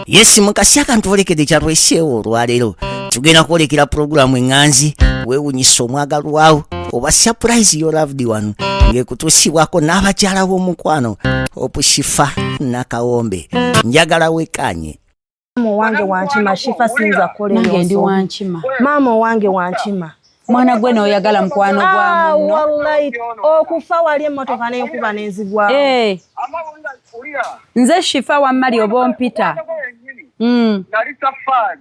Yes mukashyaka ntolekede kyatweseewo olwaleero tugenda kwolekera programu enganzi weewunyisa omwagalwawo oba surprise your loved one ng'ekutuusibwako n'abakyala b'omukwano Opushifa Nakawombe njagala wekanye. Mama wange Wankima Shifa sinza koleyo nange ndi Wankima. Mama wange Wankima Mwana gwe n'oyagala mukwano gwa muno. Wallahi okufa wali emmotoka n'enkuba n'enzigwa. Nze Shifa wa Mali oba mpita. Nali safari.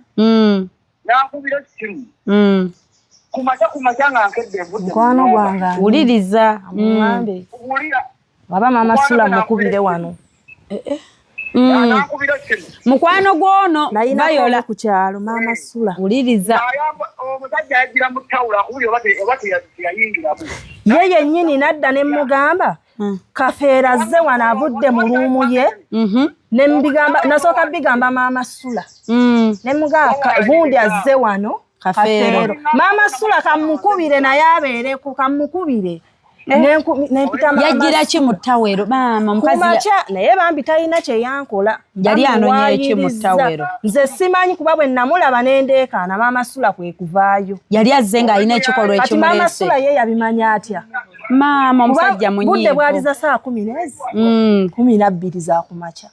Nakubira simu. Kumacha nga nkedde vudde. Mukwano gwange. Wuliriza. Mwambe. Baba mama Sula mukubire wano. Nakubira simu. Mukwano gwono bayola ku kyalo mama Sula. Wuliriza. Omusajja yagira mu tawula kubiri obate yayingira. Yeye nnyini nadda ne mugamba. Kafeera zze wano avudde mu luumu ye. Ne mbigamba nasooka bigamba mama Sula. Ne mugamba bundi azze wano. Kafeero. Mama Sula kamukubire naye abeere ku kamukubire. Nempita mama. Yagira ki mu ttawero mama mukazi. Kumacha naye bambi talina kye yankola. Yali anoonya ki mu ttawero. Nze simanyi kuba bwe namulaba n'endeekaana mama Sula kwe kuvaayo. Yali azze ng'alina ekikolwa ekimulese. Mama Sula ye yabimanya atya? Mama omusajja munyiivu. Budde bwaliza saa 10 12 za kumacha.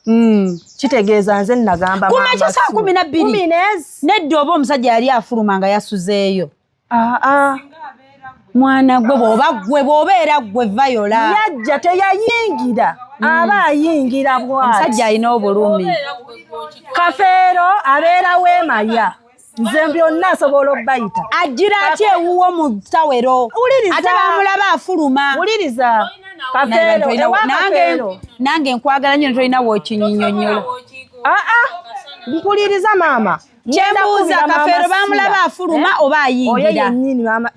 Kitegeeza nze nagamba mama. Kumacha saa 12. Nedda oba omusajja yali afuluma nga yasuzeeyo. Mwana gwe bw'obeera gwe Viola. Yajja teyayingira. Aba ayingira bw'ati. Omusajja alina obulumi. Kafeero abeera weemaya. Nze byonna asobola obbayita. Agira ati ewuwo mu ttawero. Ate bamulaba afuluma. Wuliriza. Kafeero ewa Kafeero. Nange nkwagala nnyo tolina w'okinyinyonnyola. Mpuliriza mama. Kyembuuza Kafeero bamulaba afuluma oba ayingira. Oyo yennyini mama.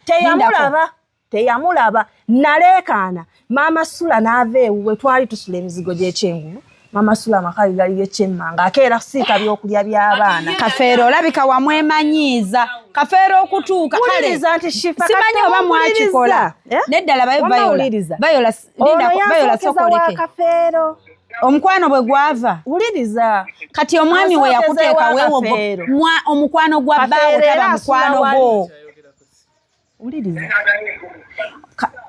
Teyamulaba. Naleekaana. Mama Sula n'ava ewuwe twali tusula emizigo gy'ekyengulu. Mama Sula amaka gali y'ekyemmanga akeera kusiika byokulya by'abaana. Kafeero olabika wamwemanyiiza. Kafeero okutuuka kale. Simanyi oba mwakikola. Neddala Viola sokoleke. Omukwano bwe gwava. Wuliriza. Kati omwami we yakuteeka weewo omukwano gwa bbaawo taba mukwano gwo. Wuliriza.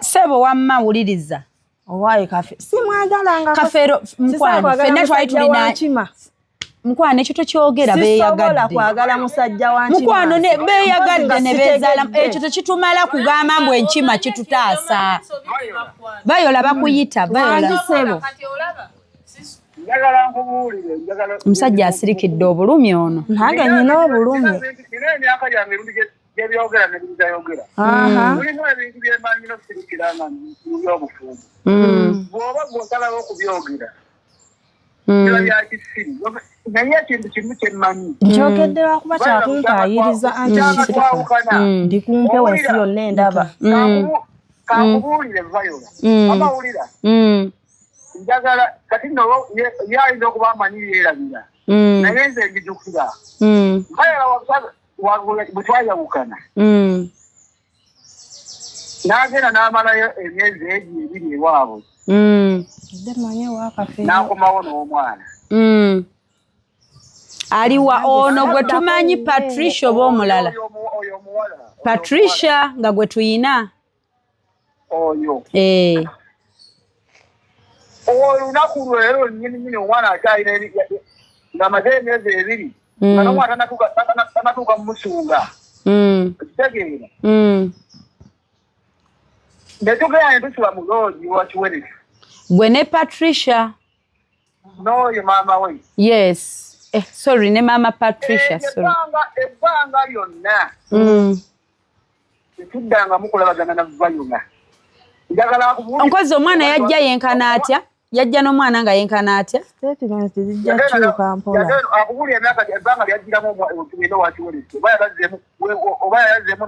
Sebo wamma wuliriza. Owaye Kafeero. Simwagalanga Kafeero mukwano. Ffenna twali tulina. Mukwano ekyo tokyogera beeyagadde. Sisobola kwagala musajja Wankima. Mukwano ne beeyagadde ne beezaala. Ekyo tekitumala kugamba mbu enkima kitutaasa. Viola bakuyita. Viola. Sebo. Omusajja asirikidde obulumi ono. Nange nnina obulumi. Bw'oba gw'osalawo okubyogera naye ekintu kimu kyemmanyi nkyogedde lwakuba kyakumpaayiriza ndi kumpe wensi yonna endaba. Kankubuulire Viola amawulira njagala kati nno yayinza okuba amanyi yeerabira naye nze njijukira Viola bwe twayawukana n'agenda n'amalayo emyezi ebiri ewaabwe n'akomawo n'omwana. Aliwa ono gwe tumanyi Patricia oba omulala. Patricia nga gwe tuyina. Oyo. Olunaku lwero nnyini omwana akyalina ng'amaze emyezi ebiri nga n'omwana tanatuuka mumusunga. Okitegeera. Netugenda ne tusula mu loogi wa Kiweresi. Gwe ne Patricia. N'oyo maama we. Yes. Sorry, ne mama Patricia. Sorry. Ebbanga lyonna. Tetuddanga mukulabagana na Viola. Njagala akubuulira. Onkozi omwana yajja yenkana atya? Yajja n'omwana nga yenkana atya? Statement zijja kyuka mpola. Akubuulira emyaka ebbanga lyajjiramu okugenda wa Kiweresi. Oba yazzeemu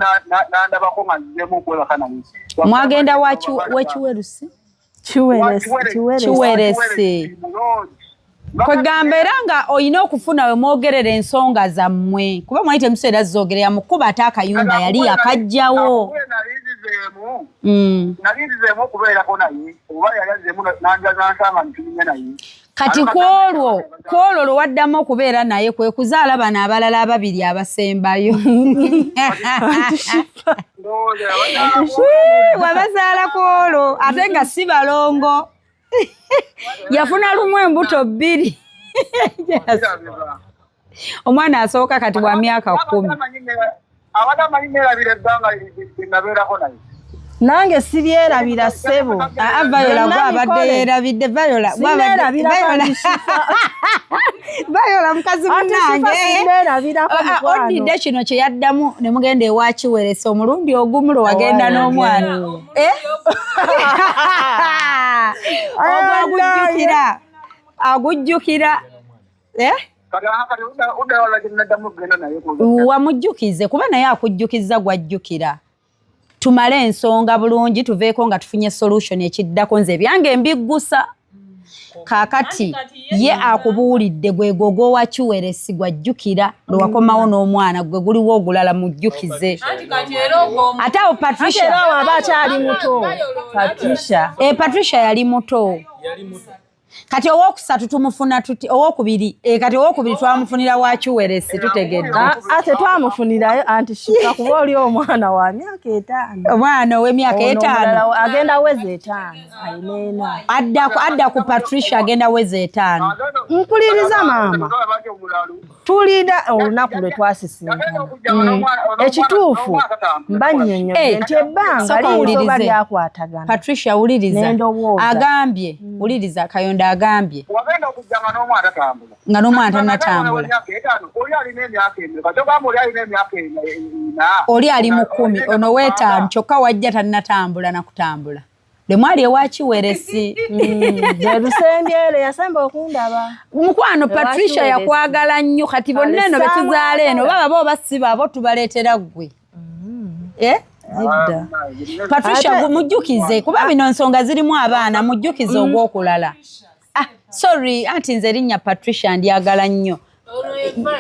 n'andabako nga nzzeemu okwebaka naye. Mwagenda w'Ekiwerusi? Kiweresi. Kwegamba era nga olina okufuna we mwogerera ensonga zammwe kuba mwali temuseera zoogerera mukuba ate akayunda yali yakajjawo. nalirizemu okubeerako naye oba yalazzemu nanjaza nsanga ntulinye naye kati kwolwo lwewaddamu okubeera naye kwe kuzaala bano abalala ababiri abasembayo wabazaala kwolwo ate nga si balongo yafuna lumu embuto 2 omwana asooka kati wa myaka 10 abadde amanyi neerabira ebbanga linabeerako naye nange sibyerabira ssebo Viola gwabadde yeerabidde Viola mukazi munange odidde kino kye yaddamu ne mugenda ewa Kiweresa omulundi ogumu lwe wagenda n'omwana agujjukira wamujjukize kuba naye akujjukiza gwajjukira tumale ensonga bulungi tuveeko nga tufunye solution ekiddako nze byange mbiggusa kaakati ye akubuulidde gwe gogo wa Kiweresi gwajjukira lwe wakomawo n'omwana gwe guliwo ogulala mujjukize ate awo Patricia aba akyali muto Patricia yali muto kati owokusatu tumufuna tuti owokubiri kati owokubiri twamufunira wa Kiweresi tutegedde ate twamufunirayo anti shika kuba oli omwana wa myaka 5 omwana ow'emyaka 5 agenda weze 5 ayinena adda ku Patricia agenda weze 5 mpuliriza maama tulinda olunaku lwe twasisinkana ekituufu mbannyonnyodde nti ebbanga liisoba lyakwatagana Patricia wuliriza agambye wuliriza Kayonda agambye wagenda okujjanga n'omwana tambula nga n'omwana tannatambula oli ali mu 10 ono w'etaano kyokka wajja tannatambula nakutambula lwe mwali ewa Kiweresi zerusembyere yasemba okundaba mukwano Patricia yakwagala nnyo kati bonna eno betuzaala eno baba bo basiba abo tubaleetera ggwe Patricia mujjukize kuba bino nsonga zirimu abaana mujjukize ogw'okulala sorry anti nze erinnya Patricia ndyagala nnyo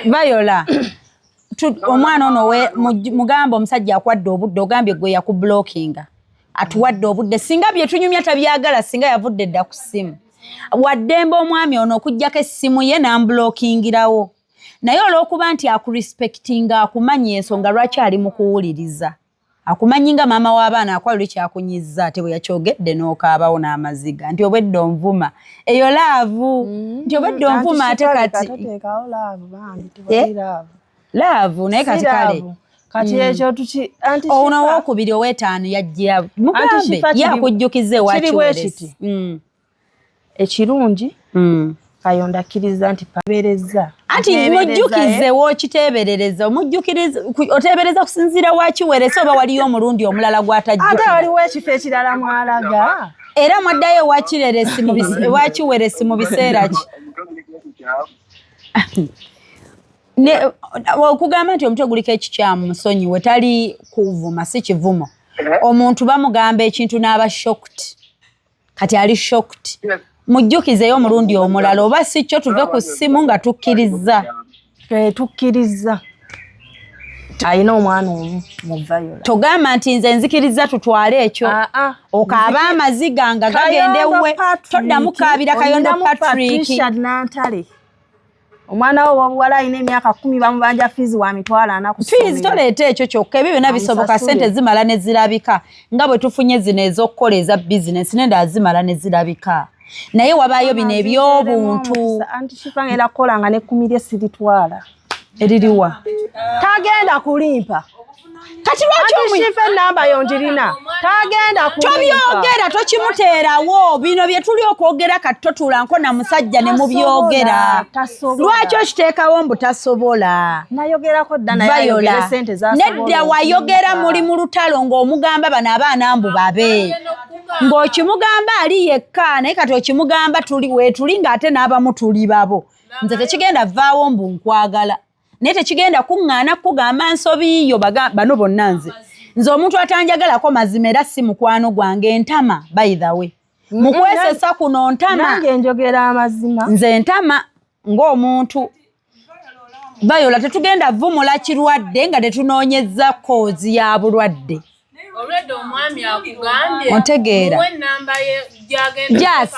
Viola omwana ono mugamba omusajja akwadde obudde ogambye gwe yakublockinga atuwadde obudde singa bye tunyumya tabyagala singa yavudde dda ku ssimu waddembe omwami ono okujjako essimu ye n'amblockingirawo naye olw'okuba nti akurespectinga akumanyi ensonga lwaki ali mu kuwuliriza akumanyi nga maama w'abaana akwali kyakunyizza ate bwe yakyogedde n'okaabawo n'amaziga nti obwedde onvuma eyo laavu nti obwedde onvuma ate kati laavu naye kati kale kati ekyo ono owokubiri ow'etaano yajja mugambe yakujjukiza ewa Kiweresi ekirungi Kayonda akkiriza nti pabereza anti mujjukize w'okiteeberereza omujjukiriza oteebereza kusinziira wa Kiweresi oba waliyo omulundi omulala gw'atajjukira ate waliwo ekifo ekirala mwalaga era mwaddayo ewa Kiweresi mu biseera ki okugamba nti omutwe guliko ekikyamu musonyiwe tali kuvuma si kivumo omuntu bamugamba ekintu n'aba shocked kati ali shocked mujjukizeyo omulundi omulala oba si kyo tuve ku ssimu nga tukkiriza ayina omwana omu mu Viola togamba nti nze nzikiriza tutwale ekyo okaaba amaziga nga gagende we toddamu kaabira Kayonda Patrick Nantale omwana wo wabuwala ayina emyaka 10 bamubanja fiizi wa mitwalo 4 ku fiizi toleeta ekyo kyokka ebyo byonna bisoboka ssente zimala ne zirabika nga bwe tufunye zino ez'okukola eza bizinesi nenda zimala ne zirabika naye wabaayo bino eby'obuntu anti shifanga era kolanga ne 10 lye siritwala eririwa tagenda kulimpa kati lwaki shifa namba yonjirina tagenda kulimpa tobyogera tokimuteerawo bino bye tuli okwogera kati totulanko na musajja ne mubyogera lwaki okiteekawo mbu tasobola nayogerako dda naye sente zasobola nedda wayogera muli mu lutalo ng'omugamba bano abaana mbu babe ng'okimugamba ali yekka naye kati okimugamba weetuli ng'ate n'abamu tuli babo nze tekigenda vaawo mbu nkwagala naye tekigenda kuŋŋaana kugamba nsobi yo bano bonna nze omuntu atanjagalako mazima era si mukwano gwange ntama by the way mukwesesa kuno ntama nange njogera amazima nze ntama ng'omuntu Viola tetugenda vumula kirwadde nga tetunoonyezza koozi ya bulwadde Already omwami akugambye. Ontegeera. Muwe namba ye gyagenda Yes.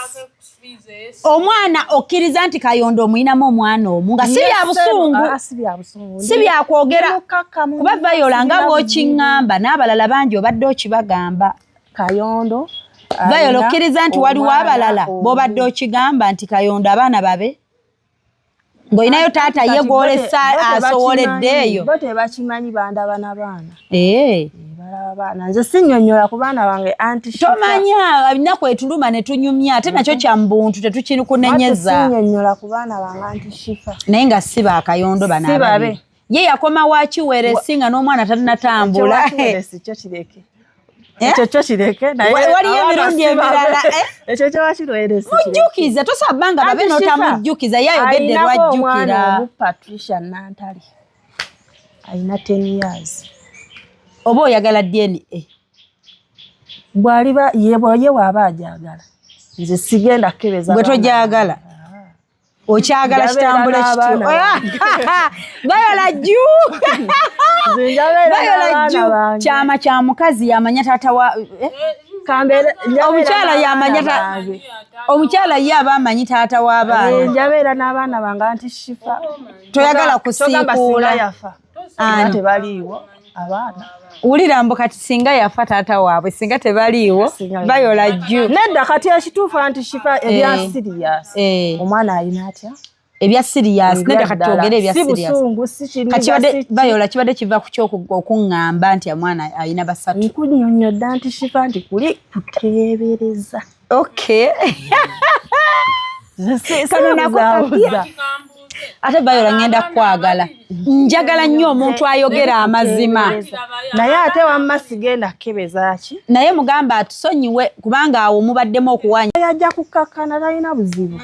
Omwana okkiriza nti Kayondo omuyinamu omwana omu nga si bya busungu. Si bya kwogera. Kuba Viola nga bw'okiŋŋamba n'abalala bangi obadde okibagamba. Kayondo. Viola okkiriza nti waliwo abalala b'obadde okigamba nti Kayondo abaana babe. Ng'olinayo taata ye gw'olesa asowoleddeeyo. Bo tebakimanyi bandaba n'abaana. Balaba nze sinnyonnyola ku baana bange anti Shifa. Tomanya ennaku etuluma ne tunyumya ate nakyo kya muntu tetukikunenyeza. Sinnyonnyola ku baana bange anti Shifa. Naye nga si ba Kayondo bana ababe. Ye yakoma wa Kiweresi nga n'omwana talinatambula. Ekyo kireke. Ekyo kireke. Waliyo emirundi emirala. Ekyo kyo wakirweresi. Mujjukize tosabanga babe n'otamujjukiza ye ayogedde lwajjukira. Patricia Nantali. Ayina 10 years. Oba oyagala DNA. Bwaliba ye waaba ajagala. Nze sigenda kebeza. Bwe tojagala. Okyagala kitambule kitu. Viola juu. Viola juu. Kyama kya mukazi yamanya taata wa Kambere omukyala yamanya taata. Omukyala ye abamanyi taata w'abaana. Njabeera n'abaana bange anti Shifa. Toyagala kusiikuula. Yafa. Ate baliiwo abaana. Ulira mbo kati singa yafa taata waabwe singa tebaliiwo Viola juu. Nedda kati ekituufu anti Shifa ebya serious. Omwana alina atya? Ebya serious nedda kati twogere ebya serious. Si busungu si kintu. Kati Viola kibadde kiva ku ky'okuŋŋamba nti omwana alina basatu. Nkunnyonnyodde anti Shifa nti kuli kuteebereza. Okay. Kano nakukakira. Ate Viola ngenda kwagala. Njagala nnyo omuntu ayogera amazima. Naye ate wamma sigenda kebeza ki? Naye mugamba atusonyiwe kubanga awo mubaddemu okuwanya. Yajja kukakkana talina buzibu.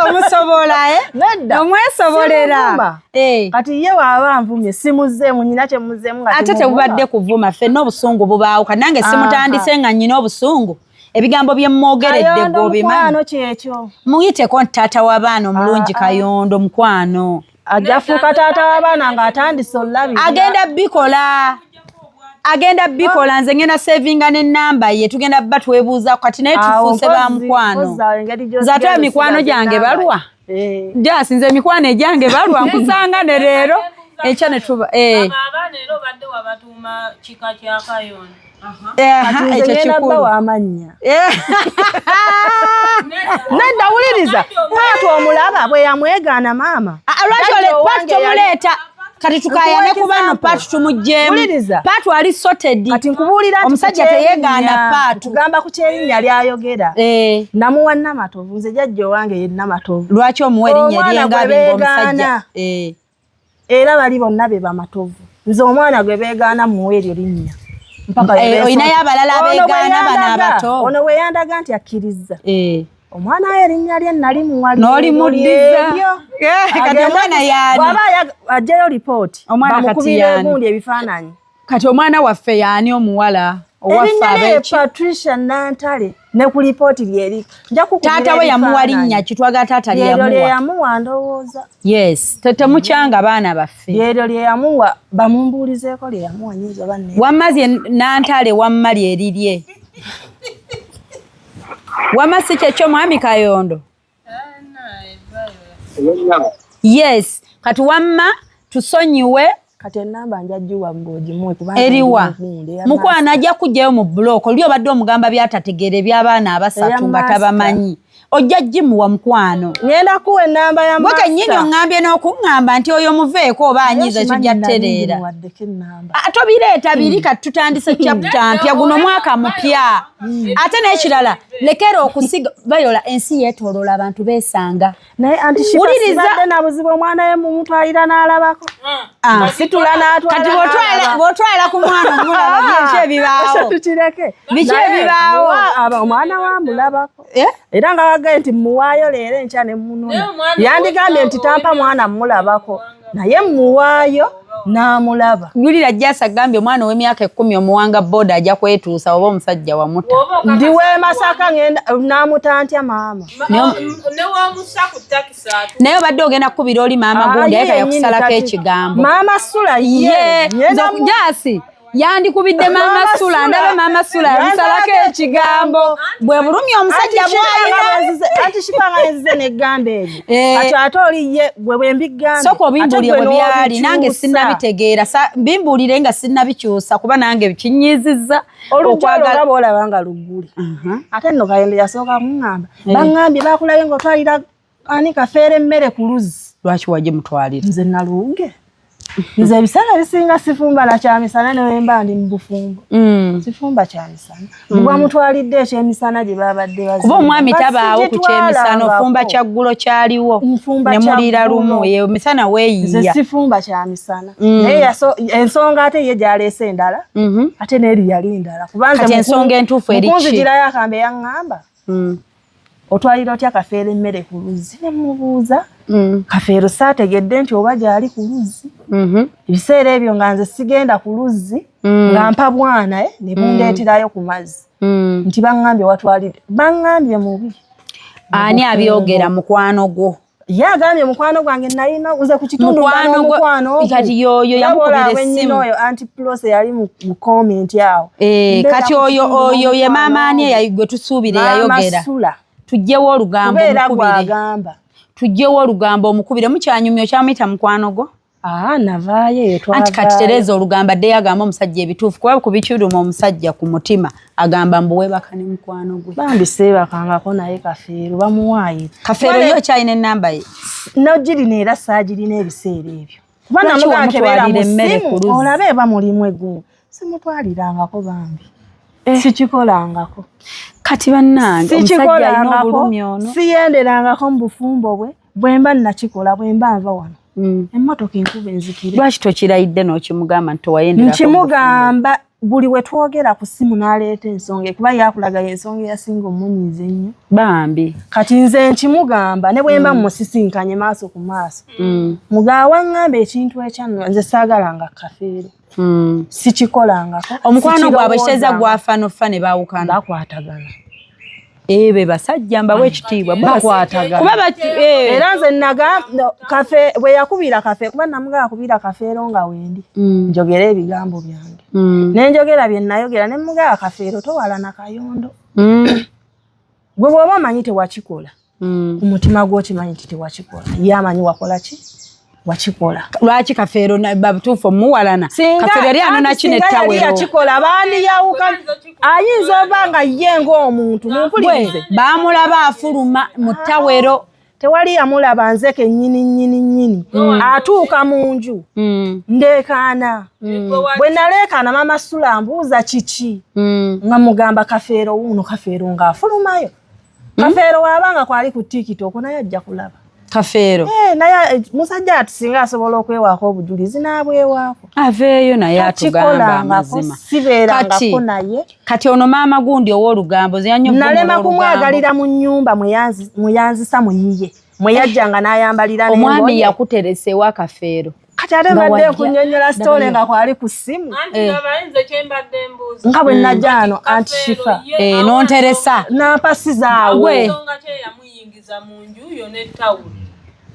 Omusobola Nedda. Omwesobolera. Kati ye waaba nvumye simuzzeemu nyina kye muzzeemu nga ate tebubadde kuvuma ffenna obusungu bubaawo kanange simutandise nga nnyina obusungu. Ebigambo bye mwogeredde gwobimanyi. Kyekyo. Muyiteko nti taata w'abaana omulungi Kayondo mukwano. Ajja fuuka taata w'abaana ng'atandise olabira. Agenda bikola nze ngenda savinga n'ennamba ye tugenda bba twebuuza kati naye tufuuse ba mukwano. Nze emikwano gyange balwa. Jasi nze emikwano egyange balwa nkusanga ne leero ekya ne tuba. Abaana leero badde wabatuuma kika kya Kayondo. Ekyo kikulu. Nedda wuliriza. Paatu omulaba bwe yamwegaana maama. Lwaki Paatu tomuleeta kati tukayane ku bano Paatu tumugjeemu. Paatu ali sorted. Kati nkubuulira nti omusajja teyeegaana Paatu. Tugamba ku kyerinnya lyayogera. Namuwa Namatovu nze jjajja owange ye Namatovu. Lwaki omuwa erinnya ly'engabi ng'omusajja? Era bali bonna be bamatovu. Nze omwana gwe beegaana muwe eryo linnya. Oyinayo abalala abeegaana bano abato. Ono we yandaga nti akkiriza. Omwana we erinnya lye nali muwali. N'olimuddiza. Kati omwana yaani. Bw'aba ajjayo lipooti. Bamukubira egundi ebifaananyi. Kati omwana waffe yaani omuwala. Erinnya lye Patricia Nantale ne ku lipooti lyeri. Taata we yamuwa linnya kitwaga taata lye yamuwa. Lye yamuwa ndowooza. Yes. Temukyanga baana baffe. Lye yamuwa bamumbuulizeeko lye yamuwa nyiza banne. Wamma zye Nantale wamma lye lirye. Wamma si kyekyo mwami Kayondo. Yes. Kati wamma tusonyiwe. Kati ennamba njaggiwa ng'ogimuwe kubanga eriwa mukwano ajja kujjayo mu buloko oli obadde omugamba byatategeere by'abaana abasatu nga tabamanyi ojja gimuwa mukwano. Ngenda kuwa ennamba ya master. Bwe kennyini oŋŋambye n'okuŋŋamba nti oyo muveeko oba anyiza tujja ttereera. Tobireeta biri kati tutandise chapter mpya guno mwaka mupya. Ate n'ekirala lekera okusiga Viola ensi yeetooloola abantu beesanga. Naye anti Shifa sibadde na buzibu omwana ye mumutwalira n'alabako. Situla n'atwala. Kati bw'otwala ku mwana omulaba biki ebibaawo. Tukireke. Biki ebibaawo. Omwana wa mulabako. Era nga wagaye nti muwaayo leero enkya ne munona. Yandigambye nti tampa mwana mulabako. Naye muwaayo n'amulaba. Julira Jasa agambye omwana w'emyaka 10 omuwanga boda ajja kwetuusa oba omusajja wamuta. Ndi w'e Masaka ngenda n'amutantya maama. Ne wamusa ku takisatu. Naye obadde ogenda kukubira oli maama gundi ayeka yakusalako ekigambo. Maama Sula ye. Jasi yandikubidde maama Sula ndabe maama Sula yamusalako ekigambo bwe bulumya omusajja bwayina anti shipanga ezize negamba ebyo kati ate oliye bwe mbigamba soko bimbulire bwe byali nange sinnabitegeera bimbuulire nga sinnabikyusa kuba nange bikinyizizza okwagala olabanga lugguli ate nno Kayembe yasooka kuŋŋamba baŋŋambye bakulabye ng'otwalira ani Kafeero emmere ku luzzi lwaki wajje mutwalira nze nalunge nze ebiseera bisinga sifumba na kyamisana newemba ndi mu bufumbo sifumba kyamisana bwa mutwalidde ekyemisana gye babadde bazi kuba omwami tabaawo ku kyemisana ofumba kyaggulo kyaliwo ne mulira lumu eyo misana weeyiya nze sifumba kyamisana naye ensonga ate ye gyaleese endala ate neeri yali ndala kati ensonga entuufu eri ki mukunzigirayo akambe yaŋŋamba otwalira otya Kafeero emmere ku luzzi ne mubuuza Kafeero saategedde nti oba gyali ku luzzi ebiseera ebyo nga nze sigenda ku luzzi nga mpa bwana ne bundeeterayo ku mazzi nti baŋŋambye watwalidde baŋŋambye mubi ani abyogera mukwano gwo ye agambye mukwano gwange nalina uze ku kitundu mukwano kati yoyo yamukubira essimu oyo anti Plose yali mu comment awo kati oyo ye maama ani gwe tusuubire yayogera tujjewo olugambo omukubire tujjewo olugambo omukubire mukyanyumya okyamuyita mukwano gwo navaayo anti kati Tereza olugamba adde yagamba omusajja ebituufu kuba kubikiruma omusajja ku mutima agamba mbuwebaka ne mukwano gwe bambi seebakangako naye Kafeero bamuwaayira Kafeero yo kyalina ennamba ye nogirina era saagirina ebiseera ebyo kuba namugakebera mu simu olabe eba mulimu egumu simutwalirangako bambi sikikolangako kati bannange omusajja alina obulumi ono siyenderangako mu bufumbo bwe mba nakikola bwe mba nva wano emmotoka enkuba enzikire lwaki tokirayidde n'okimugamba nti towayendera nkimugamba buli we twogera ku ssimu n'aleeta ensonga kuba yakulaga ensonga eyasinga omunyiiza ennyo bambi kati nze nkimugamba ne bwe mba musisinkanye maaso ku maaso mugaawa ŋŋamba ekintu ekyanno nze saagalanga Kafeero sikikolangako omukwano gwabwe kiteeza gwafa nofa ne baawukana bakwatagana be basajja mbawe ekitiibwa bakwatagana era nze Kafe bwe yakubira Kafe kuba namugaa akubira Kafeero nga wendi njogera ebigambo byange nenjogera bye nayogera ne mugaa Kafeero towala na kayondo gwe bw'oba omanyi tewakikola omutima gwo kimanyi nti tewakikola ye amanyi wakola ki wakikola lwaki Kafeero babituufu omuwalana Kafeero yali anona kino ettawero yakikola bandiyawuka ayinza oba nga ye ng'omuntu mumpulirize baamulaba afuluma mu ttawero tewali yamulaba nze kennyini atuuka mu nju ndeekaana bwe naleekaana maama Sula mbuuza kiki nga mugamba Kafeero wuuno Kafeero ng'afulumayo Kafeero waabanga kwali ku TikTok naye ajja kulaba Kafeero naye musajja atusinga asobola okwewaako obujulizi n'abwewaako aveeyo naye atugamba amazima sibeerangako naye kati ono maama gundi ow'olugambo nalema kumwagalira mu nnyumba muyanzisa muyiye mweyajjanga n'ayambalira omwami yakuteresewa Kafeero kati ate mbadde nkunyonnyola sitole nga kwali ku ssimu nga bwe najja ano anti Shifa n'onteresa nampasizaawe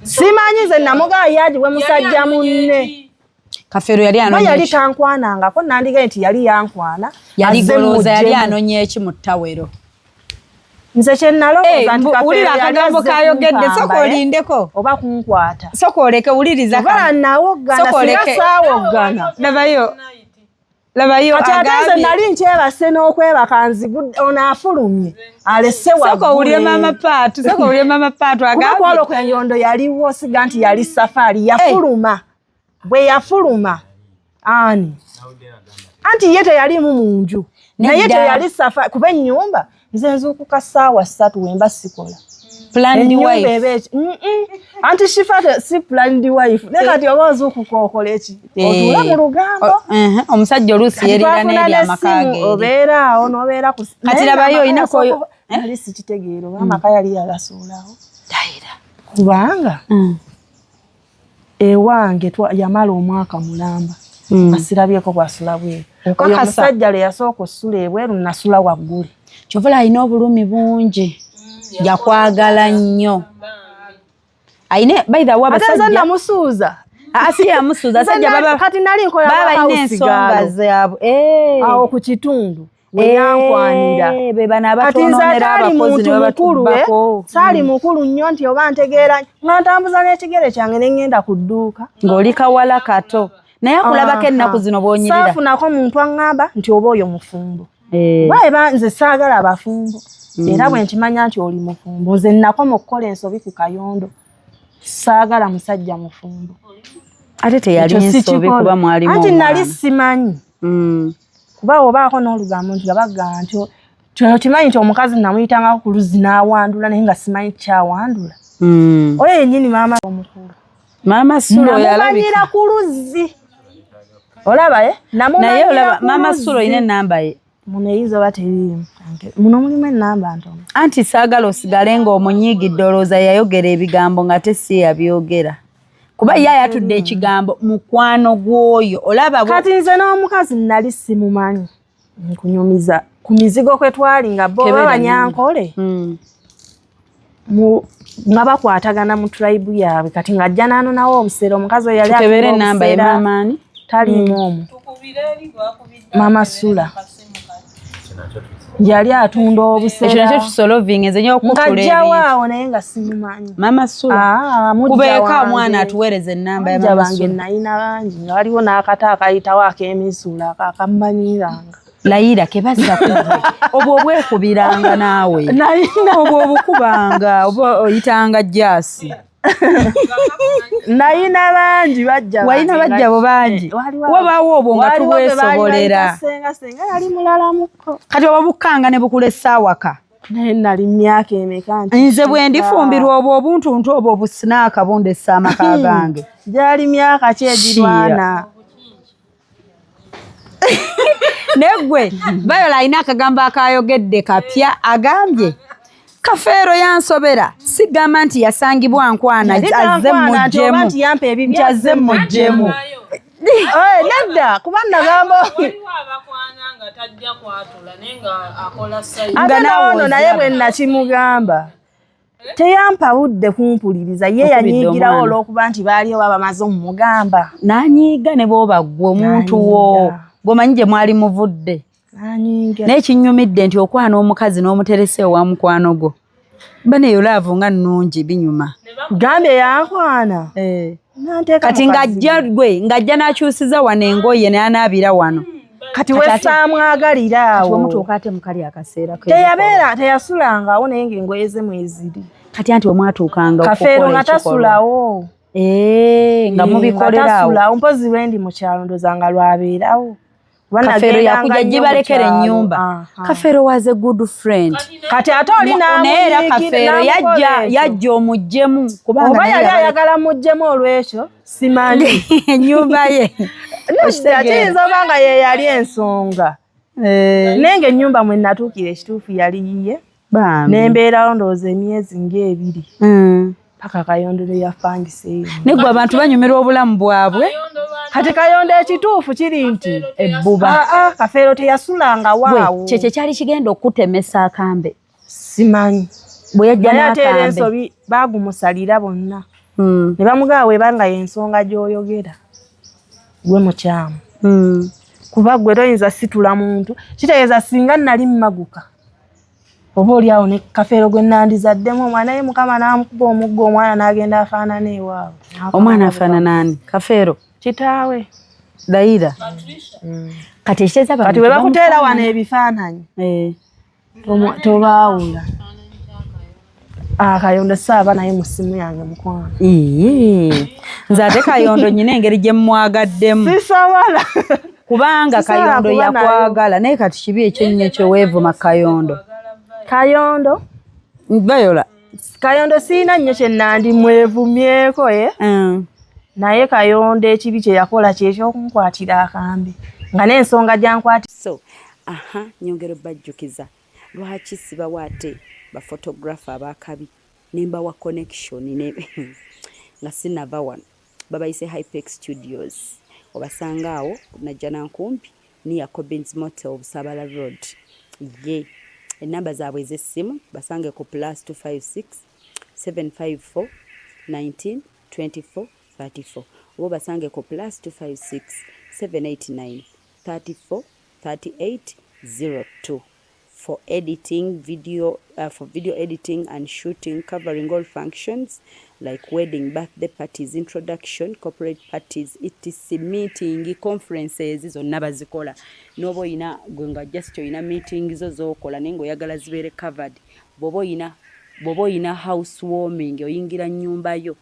simanyi nze namugaa yagibwe musajja munne Kafeero yali tankwanangako nandigaye nti yali yankwana yaligolooza yali anonya eki mu ttawero nze kyenalowooza nti wulira akagambo kayogedde soka olindeko oba kunkwata soka oleke wuliriza nawoggana singa saawoggana labayo agambye nali nkyebase n'okwebaka nzigudde onaafulumye alese waggulu soka owulire maama Paatu agambye kwoloko enyondo yaliwo siga nti yali safaari yafuluma bwe yafuluma ani anti ye teyalimu mu nju naye teyali safaari kuba ennyumba nze nzuukuka ssaawa 3 wemba sikola planned wife anti Shifa si planned wife ne kati oba ozuukuka okola eki otuula mu lugambo omusajja oluusi yerira n'eri amaka ge obeera awo n'obeera ku kati labayo oyinakoyo yali sikitegeera oba amaka yali yagasuulawo kubanga ewange yamala omwaka mulamba asirabyeko bwasula bweru oyo omusajja le yasooka ossula ebweru nasula waggulu kyovula alina obulumi bungi yakwagala nnyo ayine by the way abasajja namusuuza Asiya musuza sajja baba kati nali nkola baba ensonga zaabwe awo ku kitundu weyankwanira be bana kati nze atali muntu mukulu saali mukulu nnyo nti oba ntegeera nga ntambuza n'ekigere kyange ne ngenda ku dduuka ng'oli kawala kato naye akulabako ennaku zino bw'onyirira saafunako muntu aŋŋamba nti oba oyo mufumbo baeba nze saagala abafumbo era bwe nkimanya nti oli mufumbo nze nnakoma okukola ensobi ku Kayondo saagala musajja mufumbo ate teyali ensobi kuba mwalimu anti nali simanyi kuba obaako n'olugambo nti gabagamba nti kimanyi nti omukazi namuyitangako ku luzzi n'awandula naye nga simanyi kyawandula oyo yennyini maama omukulu maama Sulo namumanyira ku luzzi olaba naye olaba maama Sulo ine ennamba ye muno eyizo oba teriimu muno mulimu ennamba ntono anti saagala osigale ng'omunyiigidde olowooza yayogera ebigambo nga tesi yabyogera kuba ye ayatudde ekigambo mukwano gw'oyo olaba kati nze n'omukazi nali simumanyi nkunyumiza ku mizigo kwe twali nga bo babanyankole nga bakwatagana mu tribe yaabwe kati ng'ajja naanonawo obuseera omukazi oyo yali tukebere ennamba ye maamaani taliimu omu maama Sula yali atunda obuseera ekyo nakyo kisolovinga enze nyo okutula ebintu ng'ajjawaawo naye nga simumanyi maama Sula kubeeko omwana atuweereza ennamba ya maama bange nayina bangi nga waliwo n'akata akayitawo ak'emisuula akamanyiranga layira kebazza kugwe obwo obwekubiranga naawe obwo obukubanga oba oyitanga jaasi nayina bangi bajja walina bajja bo bangi wabaawo obwo nga tubwesobolera senga yali mulala mukko kati oba bukkanga ne bukula essaawa naye nali myaka emeka nze bwe ndifumbirwa obwo obuntuntu obwo obusinaaka bundessa amaka gange gyali myaka ki egirwana neggwe Bayola alina akagambo akayogedde kapya agambye Kafeero yansobera sigamba nti yasangibwa nkwana azze mujjemu nti azze mujjemu nedda kuba nagamba ate nawono naye bwe nakimugamba teyampa budde kumpuliriza ye yanyiigirawo olw'okuba nti baaliyo baba bamaze omumugamba n'anyiiga ne bw'oba ggwe omuntu wo gwomanyi gye mwali muvudde naye kinnyumidde nti okwana omukazi n'omuterese owa mukwano gwo baneyo laavu nga nnungi binyuma gambye yankwana kati ng'ajja n'akyusiza wano engoye naye anaabira wano kati wesaamwagalira awo omutuuka ate mukali akaseera teyabeera teyasulangawo naye ng'engoye ze mweziri kati anti omwatuukanga Kafeero nga tasulawo nga mubikolerawo mpozi lwendi mu kyalo ndozanga lwabeerawo Kafeero yakujja gibalekera ennyumba Kafeero was a good friend kati ate oli naera Kafeero yajja omujjemu oba yali ayagala mujjemu olw'ekyo simanyi ennyumba ye kiyinza oba nga ye yali ensonga naye ng'ennyumba mwe natuukira ekituufu yali yiye n'embeerawo ndowooza emyezi ng'ebiri paka Kayondo lwe yafangiseeyo naye gwe abantu banyumirwa obulamu bwabwe kati Kayondo ekituufu kiri nti ebbuba Kafeero teyasulanga waawo kyekyo kyali kigenda okutemesa akambe simanyi bwe yajja n'ateera ensobi baagumusalira bonna ne bamugaba webanga y'ensonga gy'oyogera gwe mukyamu kuba gwe toyinza situla muntu kitegeeza singa nali mmaguka oba oli awo ne Kafeero gwe nandizaddemu omwana ye Mukama n'amukuba omuggo omwana n'agenda afaanana ewaabwe omwana afaanana ani Kafeero kitaawe Layira kati ekiteeza kati bwe bakuteera wano ebifaananyi tobaawula Kayondo saaba naye mu ssimu yange mukwano nze ate Kayondo nyina engeri gye mmwagaddemu sisobola kubanga Kayondo yakwagala naye kati kibi ekyo kye weevuma Kayondo Bayola Kayondo siina nnyo kye nandimwevumyeko naye Kayondo ekibi kye yakola kyekyokunkwatira akambe nga n'ensonga gyankwatira nyongera bajjukiza lwaki sibawa ate baphotographer abakabi nembawa connection nga sinava wano babayise Hypex Studios obasanga awo najja nankumpi niya Cobbins Motel Busabala Road enamba zaabwe ez'essimu basange ku +256 754 19 24 34 oba basangeko +256 789 34 38 02 for editing video editing and shooting, covering all functions like wedding, birthday parties, introduction, corporate parties, etc, meeting, conferences zonna bazikola. Nobo ina gwenga just ina meeting zo zokola nengo yagala zibere covered. Bobo ina housewarming oyingira nyumba yo.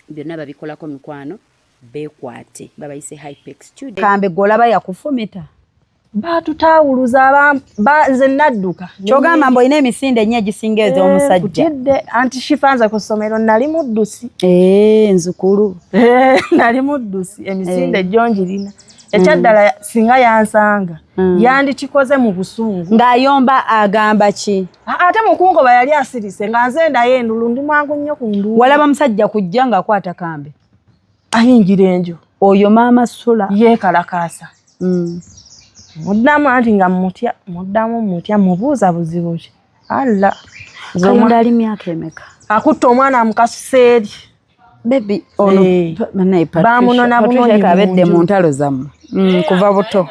Byonna babikolako mikwano bekwate babayise Hypex Studio. Kambe golaba yakufumita. Batutawuluza nze nadduka kyogamba mbo ina emisinde ennyo egisingeeza omusajja kutidde anti shifanza ku ssomero nali muddusi nzukulu nali muddusi emisinde gyonjirina ekyaddala singa yansanga yandikikoze mu busungu ng'ayomba agamba ki ate mukungoba yali asirise nga nze ndayo endulu ndi mwangu nnyo ku ndulu walaba musajja kujja ng'akwata kambe ayingira enjo oyo maama Sula yeekalakaasa muddamu anti nga mutya mubuuza buzibu ki alla zomunda ali myaka emeka akutta omwana mukasuseeri bebi ono bamunona bunoni abedde mu ntalo zammwe kuva buto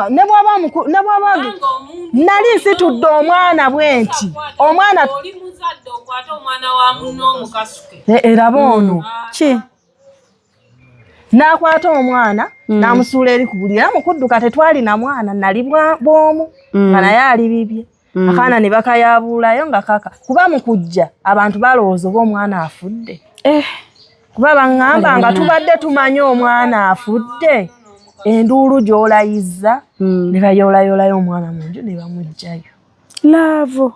ne bw'aba nali nsitudde omwana bwenti omwana oli muzadde okwata omwana wa muno omukasuke eraba ono ki n'akwata omwana n'amusuula eri ku buliri amukudduka tetwalina mwana nali bwomu nga naye ali bibye akaana ne bakayabuulayo nga kaka kuba mu kujja abantu balowooza oba omwana afudde kuba baŋŋamba nga tubadde tumanyi omwana afudde enduulu gy'olayizza ne bayolayolayo omwana mu nju ne bamuggyayo laavo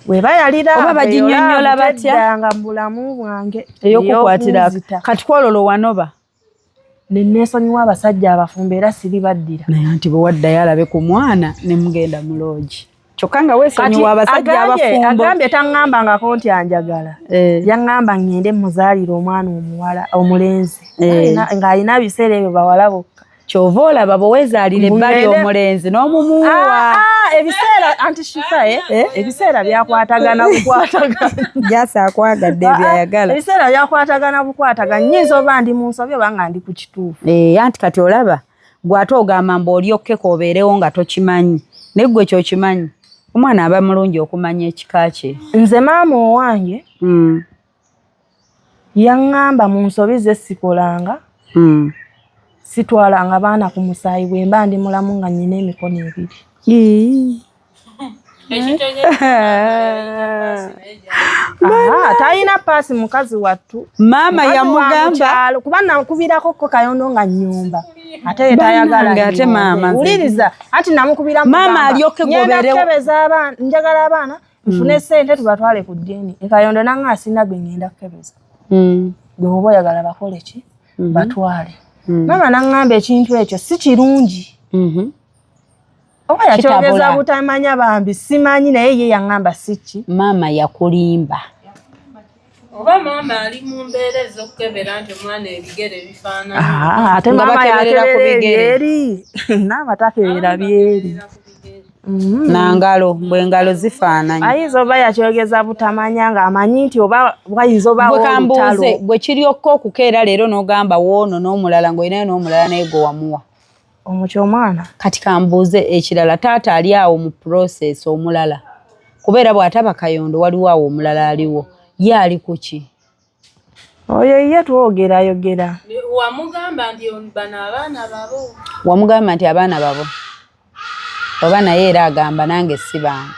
weba yalira oba baginnyonnyola batya nga mu bulamu bwange ey'okukwatira kati kwololo wanoba ne neesonyiwa abasajja abafumba era siri baddira naye anti bwe waddayo alabe ku mwana ne mugenda mu loogi kyokka nga weesonyiwa abasajja abafumbo agambye taŋŋambangako nti anjagala yaŋŋamba ŋŋende muzaalire omwana omuwala omulenzi ng'alina biseera ebyo bawala bokka kyova olaba bwe weezaalira ebbali omulenzi n'omumuwa ebiseera anti shifa ebiseera byakwatagana jasa akwagadde byayagala ebiseera byakwatagana bukwatagana nnyinza oba ndi mu nsobi oba nga ndi ku kituufu anti kati olaba gw'ate ogamba mbu oli okkeko obeerewo nga tokimanyi naye gwe kyokimanyi omwana aba mulungi okumanya ekika kye nze maama owange yaŋŋamba mu nsobi ze sikolanga sitwalanga baana ku musaayi bwe mba ndi mulamu nga nnyina emikono ebiri talina paasi mukazi wattu maama yamugamba kuba namukubirako ko kayondo nga nnyumba ate tayagala ate maama uliriza anti namukubira maama alyoke goberewo njagala abaana nfune ssente tubatwale ku ddiini ekayondo nange asinda gwe ngenda kukebeza gwe oba oyagala bakole ki batwale maama naŋŋamba ekintu ekyo si kirungi oba yakyogeza butamanya bambi simanyi naye ye yaŋŋamba siki maama yakulimba oba maama ali mu mbeera ez'okukebera nti omwana ebigere bifaanana ate maama yakeberera eri naama takebera byeri nangalo bw'engalo zifaananye ayinza oba yakyogeza butamanya ng'amanyi nti oba wayinza oba olutalo bwe kiryokka okukeera leero n'ogamba woono n'omulala ng'olinayo n'omulala naye gwe wamuwa omukyo omwana kati kambuuze ekirala taata ali awo mu process omulala kubeera bw'ataba kayondo waliwo awo omulala aliwo ye ali ku ki oyo ye twogerayogera wamugamba nti bano abaana babo wamugamba nti abaana babo oba naye era agamba nange si bange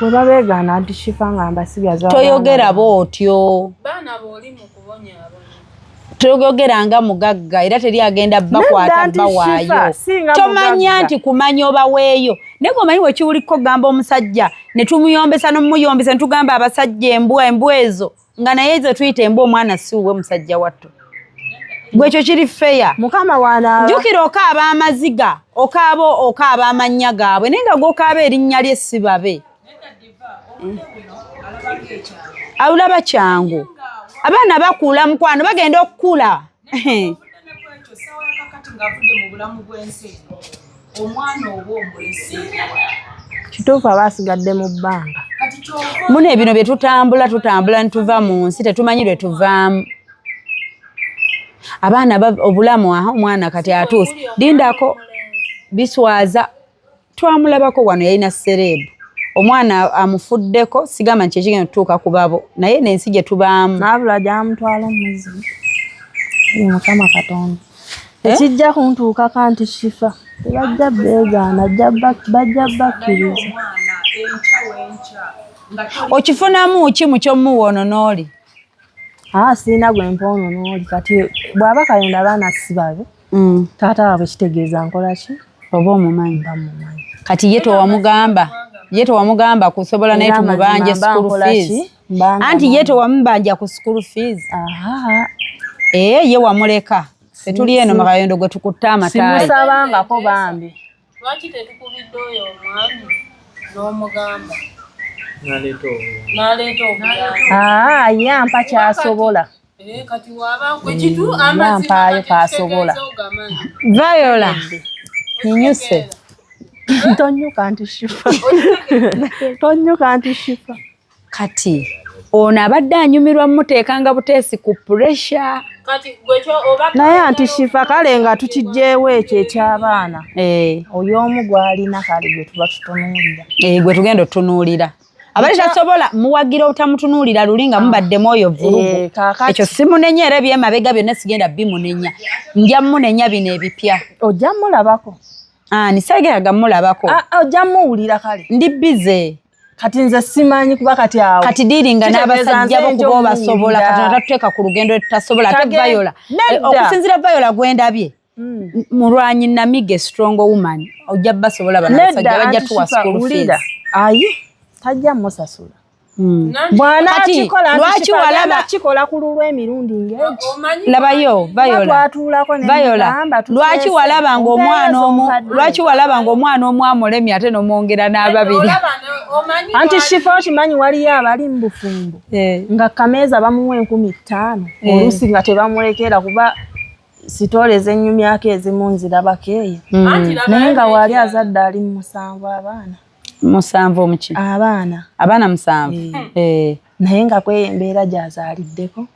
bwe babeegaana nti shifa nga mbasigaza toyogera bootyo baana booli mu kubonya abaana toyogeranga mugagga era teri agenda bakwata bawaayo tomanya nti kumanya obaweeyo naye omanyi wekiwuliko gamba omusajja ne tumuyombesa n'omuyombesa ne tugamba abasajja embwa ezo nga naye ezo tuyita embwa omwana siwuwe musajja watto gwekyo kiri feya mukama wana jjukira okaaba amaziga okaaba amannya gaabwe naye nga gw'okaaba erinnya lye si babe awulaba kyangu abaana bakula mukwano bagenda okukula kituufu abasigadde mu bbanga Mune bino bye tutambula nituva mu nsi tetumanyi lwe tuvaamu. Abaana obulamu aho omwana kati atuuse lindako biswaza twamulabako wano yalina serebu omwana amufuddeko sigamba nti ekigenda tutuuka ku babo naye n'ensi gye tubaamu n'abula gyamutwala omuzibu mukama Katonda ekijja kuntuuka kanti shifa tebajja beegaana bajja bakkiriza. Okifunamu ki mu ky'omuwono n'oli? Siina gwe mpoono n'oli kati bw'aba kayonda abaana sibabe taata waabwe kitegeeza nkola ki oba omumanyi kati ye tewamugamba kusobola naye tumubanje school fees anti ye tewamubanja ku school fees ye wamuleka tetuli eno makayondo gwe tukutta amataali simusabangako bambi lwaki tetukubidde oyo omwami n'omugamba yampa kyasobola kati waba kwekitu yampaayo kasobola Viola ninyuse tonnyuka nti shifa kati ono abadde anyumirwa muteekanga buteesi ku pressure naye anti shifa kale nga tukijjeewo ekyo eky'abaana oyo omu gwalina kale gwe tuba tutunuulira gwe tugenda otunuulira abali tasobola muwagira obutamutunuulira luli nga mubaddemu oyo vulugu ekyo simunenya era ebyemabega byonna sigenda bimunenya nja munenya bino ebipya ojja mulabako nisegeraga mulabako ojja muwulira kale ndi bize kati nze simanyi kuba kati awo kati diringa n'abasajja bo kuba obasobola kati natatuteeka ku lugendo tutasobola ate Viola okusinzira Viola gwendabye mulwanyi namige strong woman ojja basobola banasajja bajja tuwa school fees ayi tajja musasula bwana lwaki walaba kikola ku lulwe emirundi ng'egi labayo Viola lwaki walaba ng'omwana omu amulemye ate n'omwongera n'ababiri anti shifa okimanyi waliyo abali mu bufumbo nga kameeza bamuwa 15,000 oluusi nga tebamulekera kuba sitole z'ennyumyako ezimu nzirabako eyo naye nga wali azadde ali mu 7 musanvu omuki abaana 7 naye nga kwembeera gyazaaliddeko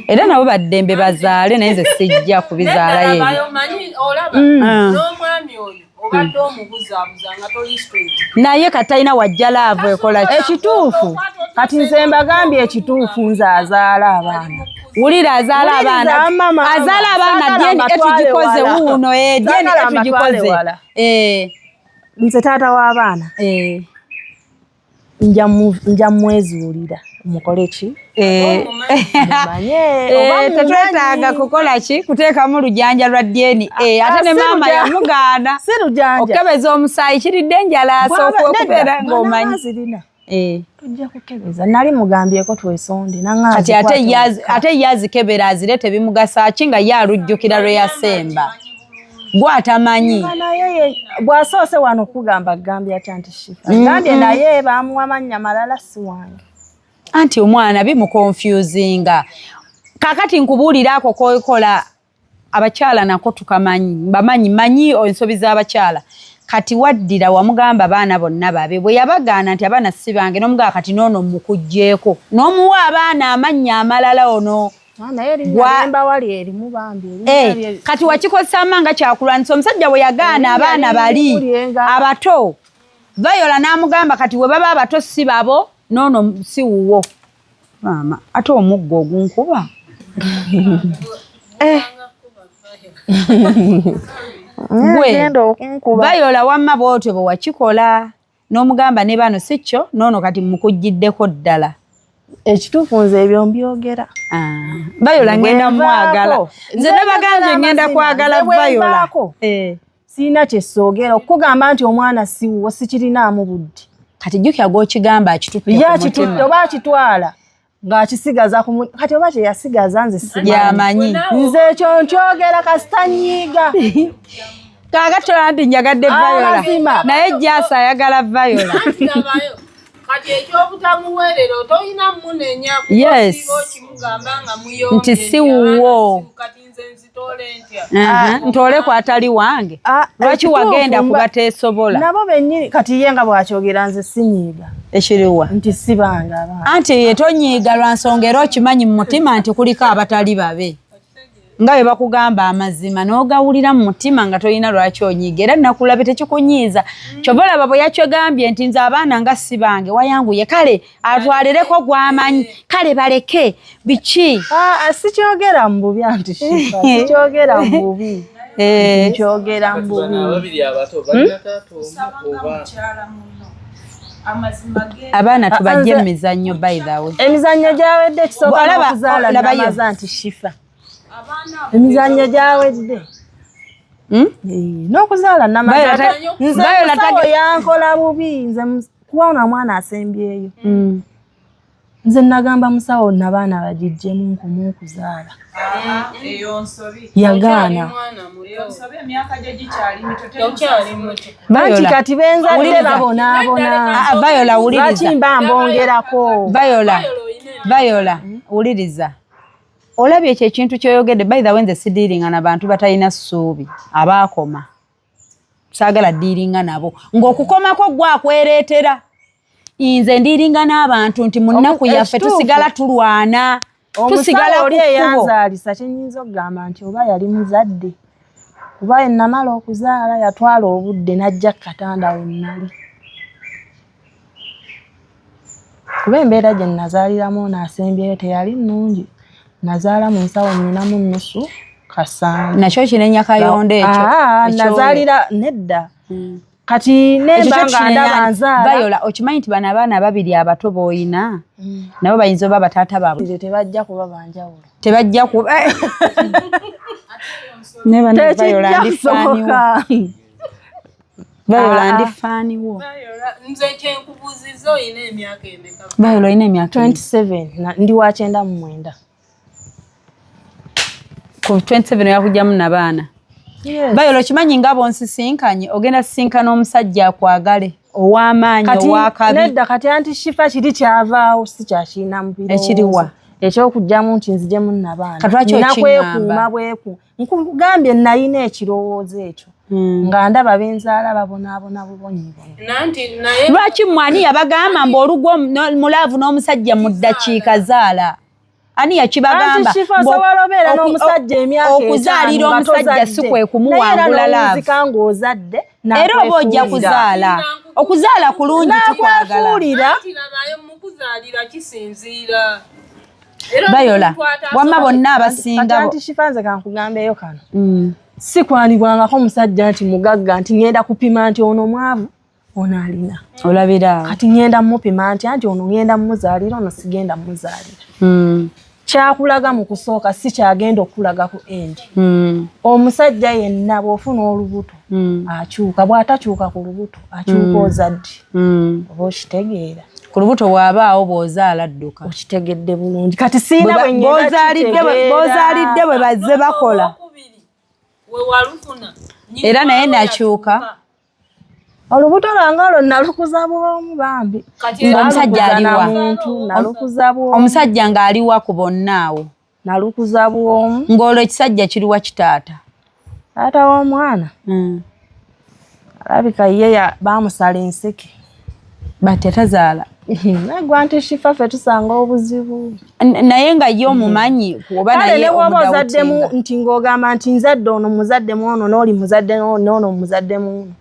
era nabo baddembe bazaale naye nze sijja kubizaalayo n'omwami oyo obadde omubuzaabuza nga toli straight naye katalina wajja laavu ekola ekituufu kati nze mbagambye ekituufu nze azaala abaana wulira azaala abaana dyeni etugikoze wuuno dyeni etugikoze nze taata w'abaana nja mwezuulira mukole ki tetwetaaga kukola ki kuteekamu lujanja lwa dyeni ate ne maama yamugaana okebeza omusaayi kiridde enjala asooka okubeera ng'omanyi tujja kukebeza nali mugambyeko twesonde kati ate ye azikebera azirete bimugasa ki nga ye alujjukira lwe yasemba gwatamanyi bwasoose wano okugamba gambye atya nti shifa gambye naye baamuwa mannya malala si wange anti omwana bimukonfusinga kakati nkubuulira ako kokola abakyala nako tukamanyi manyi ensobi z'abakyala kati waddira wamugamba abaana bonna babe bwe yabagaana nti abaana si bange n'omugamba kati noono mukugjeeko n'omuwa abaana amannya amalala ono kati wakikozesa amanga kyakulwanisa omusajja bwe yagaana abaana bali abato Viola n'amugamba kati we baba abato si babo noono si wuwo maama ate omuggo ogunkuba gwe Viola wamma bwotyo bwe wakikola n'omugamba ne bano si kyo noono kati mukujjiddeko ddala ekituufu nze ebyo mbyogera Viola ngenda mwagala nze nabaganje ngenda kwagala Viola siina kyesoogera okugamba nti omwana siwuwo sikirinaamu budde kati jjukya gw'okigamba akitutte oba akitwala ng'akisigaza kati oba kyeyasigaza nze yamanyi nze ekyo nkyogera kasitanyiiga kaagatola nti njagadde Viola naye jjaasa ayagala Viola kati ekyobutamweerera tolina munenya nti si wuwo ntole ku atali wange lwaki wagenda kuba teesobola nabo bennyini kati ye nga bwakyogera nze sinyiiga ekiriwa nti sibanga abaana anti ye tonyiiga lwa nsonga era okimanyi mu mutima nti kuliko abatali babe nga bwe bakugamba amazima n'ogawulira mu mutima nga tolina lwaki onyiiga era nakulabe tekikunyiiza kyova olaba bwe yakyogambye nti nze abaana nga si bange wayanguye kale atwalireko gw'amanyi kale baleke biki sikyogera mu bubi anti Shifa sikyogera mu bubi kyogera mu bubi abaana tubajje emizannyo by the way emizannyo gyawedde kisobola okuzaala namaza nti Shifa emizannyo gyawedde n'okuzaala namaza nze musawo yankola bubi nze kuwona mwana asembyeyo nze nagamba musawo nabaana bagijjemu nkumu okuzaala yagaana banti kati benzadde babonaabona Viola wuliriza lwaki mba mbongerako Viola wuliriza olabye ekyo ekintu kyoyogedde by the way nze sidiiringa n'abantu batalina ssuubi abaakoma saagala ddiiringa nabo ng'okukomako gwakwereetera nze ndiiringa n'abantu nti mu nnaku yaffe tusigala tulwana tusigala oli eyanzaalisa kyenyinza okugamba nti oba yali muzadde kuba ennamala okuzaala yatwala obudde n'ajja katanda wennali kuba embeera gye nazaaliramu naasembyeyo teyali nnungi nazaala mu nsawo 4.5 kasanga nakyo kinenya kayondo ekyo nazaalira nedda kati nembanga ndaba nzaala Viola okimanyi nti bano abaana babiri abato b'oyina nabo bayinza oba bataata baabwe tebajja kuba banjawulo tebajja kuba Viola ndifaaniwo Viola ndifaaniwo nze kyenkubuuziza oyina emyaka emeka Viola oyina emyaka 27 ndi wa 99 ku 27 yakujjamu n'abaana Viola okimanyi nga bonsisinkanye ogenda sisinkana omusajja akwagale ow'amaanyi ow'akabi nedda kati anti Shifa kiri kyavaawo si kyakiina mubiro ekiriwa ekyokujjamu nti nzijemu n'abaana katwaki nakwekuuma bweku nkugambye nalina ekirowoozo ekyo nga ndaba benzaala babonaabona bubonyibono lwaki mwani yabagamba mbu olugo mulaavu n'omusajja mu ddakiika zaala ani yakibagamba okuzaalira omusajja si kwe kumuwangula laavu era oba ojja kuzaala okuzaala kulungi tukwagala Viola wamma bonna abasinga Shifanze kankugambeeyo kano si kwanibwangako omusajja nti mugagga nti ngenda kupima nti ono mwavu ono alina olabira kati ngenda mupima nti ono ngenda muzaalira ono sigenda muzaalira kyakulaga mu kusooka si kyagenda okulaga ku endi omusajja yenna bw'ofuna olubuto akyuka bw'atakyuka ku lubuto akyuka ozadde oba okitegeera ku lubuto bw'abaawo bw'ozaala dduka okitegedde bulungi kati siina bw'ozaalidde bwe bazze bakola era naye nakyuka olubuto lwange olwo nalukuza bwomu bambi omusajja aliwa nalukuza bwomu omusajja ng'aliwa ku bonna awo nalukuza bwomu ng'olwo ekisajja kiriwa kitaata taata w'omwana alabika ye baamusala enseke bati atazaala nagwa nti Shifa ffe tusanga obuzibu naye nga ye omumanyi oba naye omudamutinga nti ng'ogamba nti nzadde ono muzaddemu ono n'oli muzadde n'ono muzaddemu ono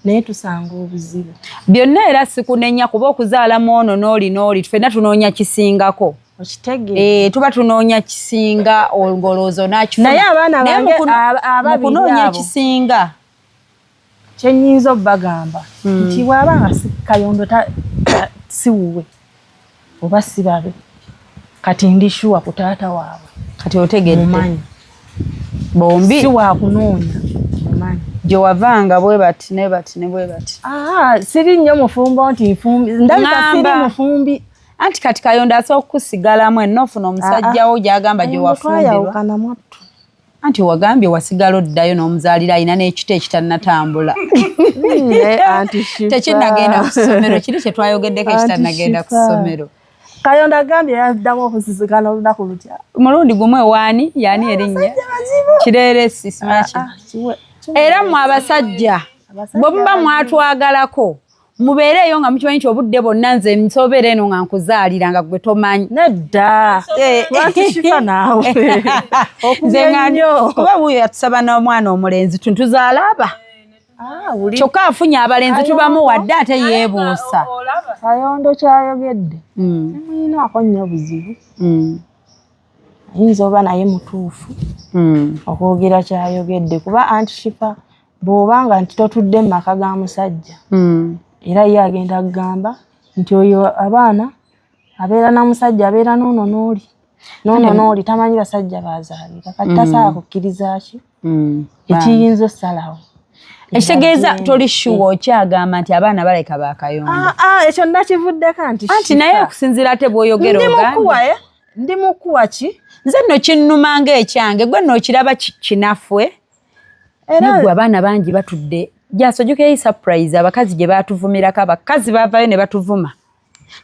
naye tusanga obuzibu byonna era sikunenya kuba okuzaalamu ono n'oli ffenna tunoonya kisingako okitegeera tuba tunoonya kisinga olowooza nakifuna naye abaana bange ababiri kunoonya ekisinga kyenyinza obbagamba nti bw'aba nga kayondo siwuwe oba sibabe kati ndishuwa ku taata waabwe kati otegedde mumanyi bombi si wakunoonya mumanyi gye wavanga bwe bati ne bati ne bwe bati siri nnyo mufumbo nti nfumbi ndabika siri mufumbi anti kati kayondo asobola okukusigalamu enofuna omusajjawo gyagamba gye wafumbirwa anti wagambye wasigala oddayo n'omuzaalira alina n'ekito ekitannatambula tekinnagenda ku ssomero kiri kye twayogeddeko ekitannagenda ku ssomero kayondo agambye yaddamu okusisikana olunaku lutya mulundi gumu ewaani yaani erinnya kireresi simanyi era mu abasajja bwe muba mwatwagalako mubeereyo nga mukimanyi nti obudde bwonna nze nsobeera eno nga nkuzaalira nga gwe tomanyi nedda lwaki Shifa naawe kuba buyo yatusaba n'omwana omulenzi tuzaala aba kyokka afunye abalenzi tubamu wadde ate yeebuusa Kayondo kyayogedde muyinaako nnyo buzibu ayinza oba naye mutuufu okwogera kyayogedde kuba anti Shifa bw'obanga nti totudde mu maka ga musajja era ye agenda kugamba nti oyo abaana abeera na musajja abeera n'ono n'oli tamanyi basajja bazaalira kati tasaala kukkiriza ki ekiyinza ossalawo ekitegeeza toli shuwa okyagamba nti abaana baleka bakayondo ekyo nakivuddeko anti naye okusinziira ate bw'oyogera ogambye ndi mukuwa ki nze nno kinnuma ng'ekyange gwe nno okiraba kinaffe naggwe abaana bangi batudde gyasojjukeyo surprise abakazi gye baatuvumirako abakazi baavayo ne batuvuma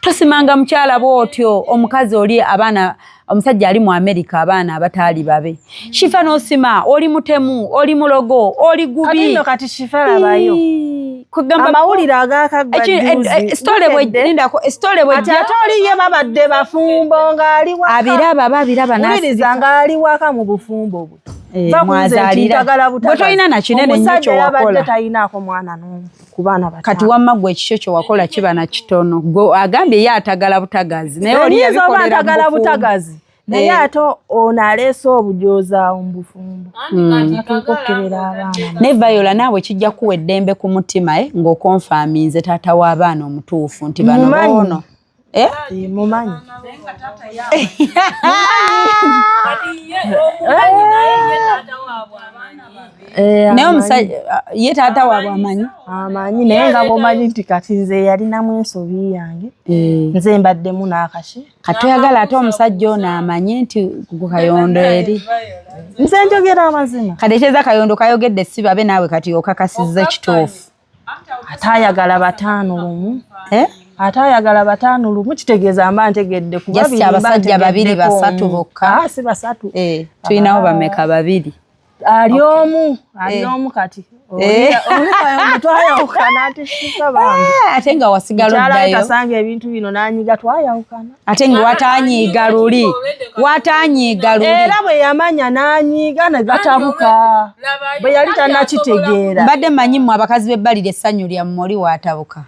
tosimanga mukyala bw'otyo omukazi oli abaana omusajja ali mu Amerika abaana abataali babe Shifa n'osima oli mutemu oli mulogo oli gubi kati Shifa labayo amawulire agakaggwa stole bwejja toliye babadde bafumbo ng'ali abiraba nawuliriza ng'ali waka mu bufumbo bwe mwazaalira bwe tolina na kinene nnyo kyowakola talinaako mwana n'omu ku baana bataano kati wamma gwe ekikyo kyewakola kiba na kitono gwe agambye ye atagala butagazi naye oli yabikolera atagala butagazi naye ate ono aleese obujooza mu bufumbo atuukokkerera abaana ne Viola naawe kijja kuwa eddembe ku mutima ng'okonfaminze taata w'abaana omutuufu nti bano boono mumanyi naye omusajja ye taata waabwe amanyi naye nga bw'omanyi nti kati nze yalinamu ensobi yange nze mbaddemu n'akashi kati oyagala ate omusajja ono amanye nti Kayondo eri nze njogera amazima kati ekyeza Kayondo kayogedde si babe naawe kati okakasizza kituufu ate ayagala bataano lumu ate ayagala bataano lumu kitegeeza mba ntegedde kuba jasi abasajja babiri basatu bokka si basatu tulinawo bameka babiri ali omu kati twayawukana ate Shifa bange ate nga wasigala oddayo kasanga ebintu bino n'anyiga twayawukana ate nga watanyiiga luli era bwe yamanya n'anyiiga ne gatabuka bwe yali tannakitegeera mbadde mmanyimu abakazi b'ebbalire essanyu lyammwe oli waatabuka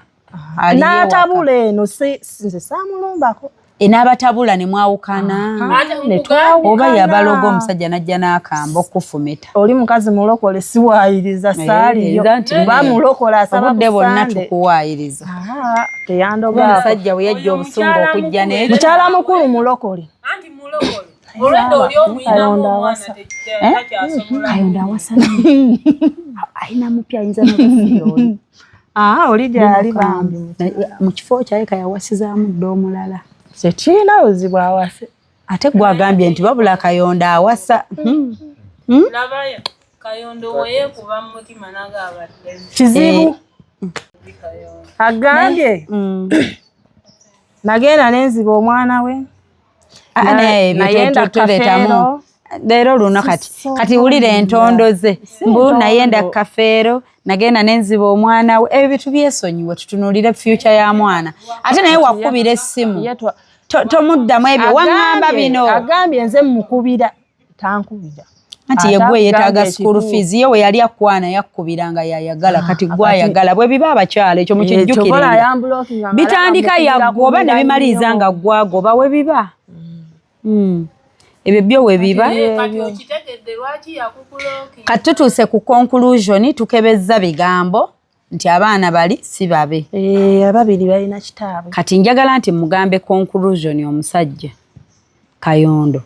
n'atabula eno nze saamulumbako n'abatabula ne mwawukana oba yabaloga omusajja najja n'akamba okufumita oli mukazi mulokole siwaayiriza saaliyo ba mulokola asaba obudde bwonna tukuwaayiriza teyandoga omusajja bwe yajja obusungu okujja n'ekyo mukyala mukulu mulokole Kayondo awasa ayina mupya ayinza n'obasiyooli oli gyali bambi mu kifo kyaye kayawasizaamu dda omulala tekirina buzibu awase ate gwe agambye nti wabula Kayondo awasa kizibu agambye nagenda nenziba omwana we nayendamu leero luno kati wulira entondo ze mbu nayenda kafeero nagenda nenziba omwana we ebyo bitu byesonyiwe tutunuulire future ya mwana ate naye wakubira essimu tomuddamu ebyo waŋŋamba bino agambye nze mukubira tankubira anti ye gwe yeetaaga school fees ye we yali akwana yakkubiranga yayagala kati gwe ayagala bwe biba abakyala ekyo mukijjukirira bitandika yagoba ne bimaliriza nga gwagoba we biba ebyo byo we biba kati tutuuse ku conclusion tukebezza bigambo nti abaana bali si babe ababiri balina kitaabwe kati njagala nti mugambe conclusion omusajja Kayondo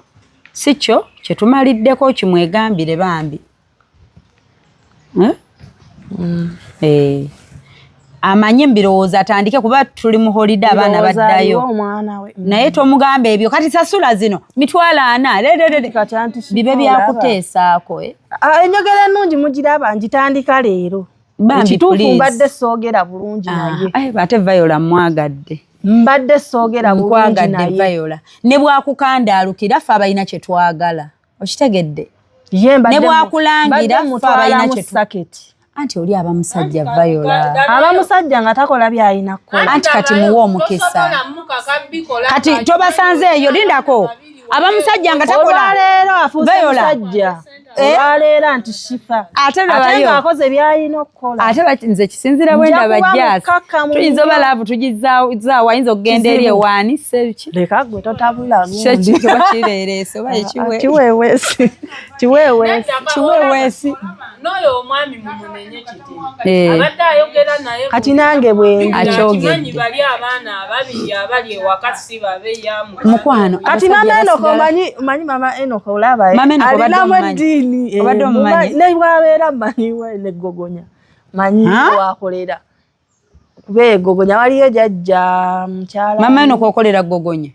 si kyo kyetumaliddeko kimwegambire bambi amanye mbirowooza atandike kuba tuli mu holiday abaana baddayo naye tomugamba ebyo kati sasula zino mitwalo 4 bibe byakuteesaako enjogera ennungi mugiraba ngitandika leero ekituufu mbadde soogera bulungi naye ate Viola mwagadde mbadde soogera bulungi naye Viola ne bwakukandaalukira ffe abalina kye twagala okitegedde ne bwakulangira fa balina saketi anti oli abamusajja Viola abamusajja nga takola byayina kukola anti kati muwe omukisa kati tobasanze eyo lindako abamusajja nga takola leero afuuse musajja olwaleero anti shifa ate nabayo akoze byayina okukola ate nze kisinzira bwenda bajjaasi tuyinza obalaavu tugizaawo ayinza okugenda eri ewaani sebiki leka gwe totabula sekioba kireereese oba kiweeweesi n'oyo omwami mumunenye kiti abadde ayogera naye kati nange bwendi akimanyi bali abaana ababiri abali ewaka si babe yamu mukwano kati mama Enoko manyi mama Enoko olaba alinamu eddiini ne bwabeera manyiwe ne Gogonya manyi wakolera kube Gogonya waliyo jajja mukyala mama Enoko okolera Gogonya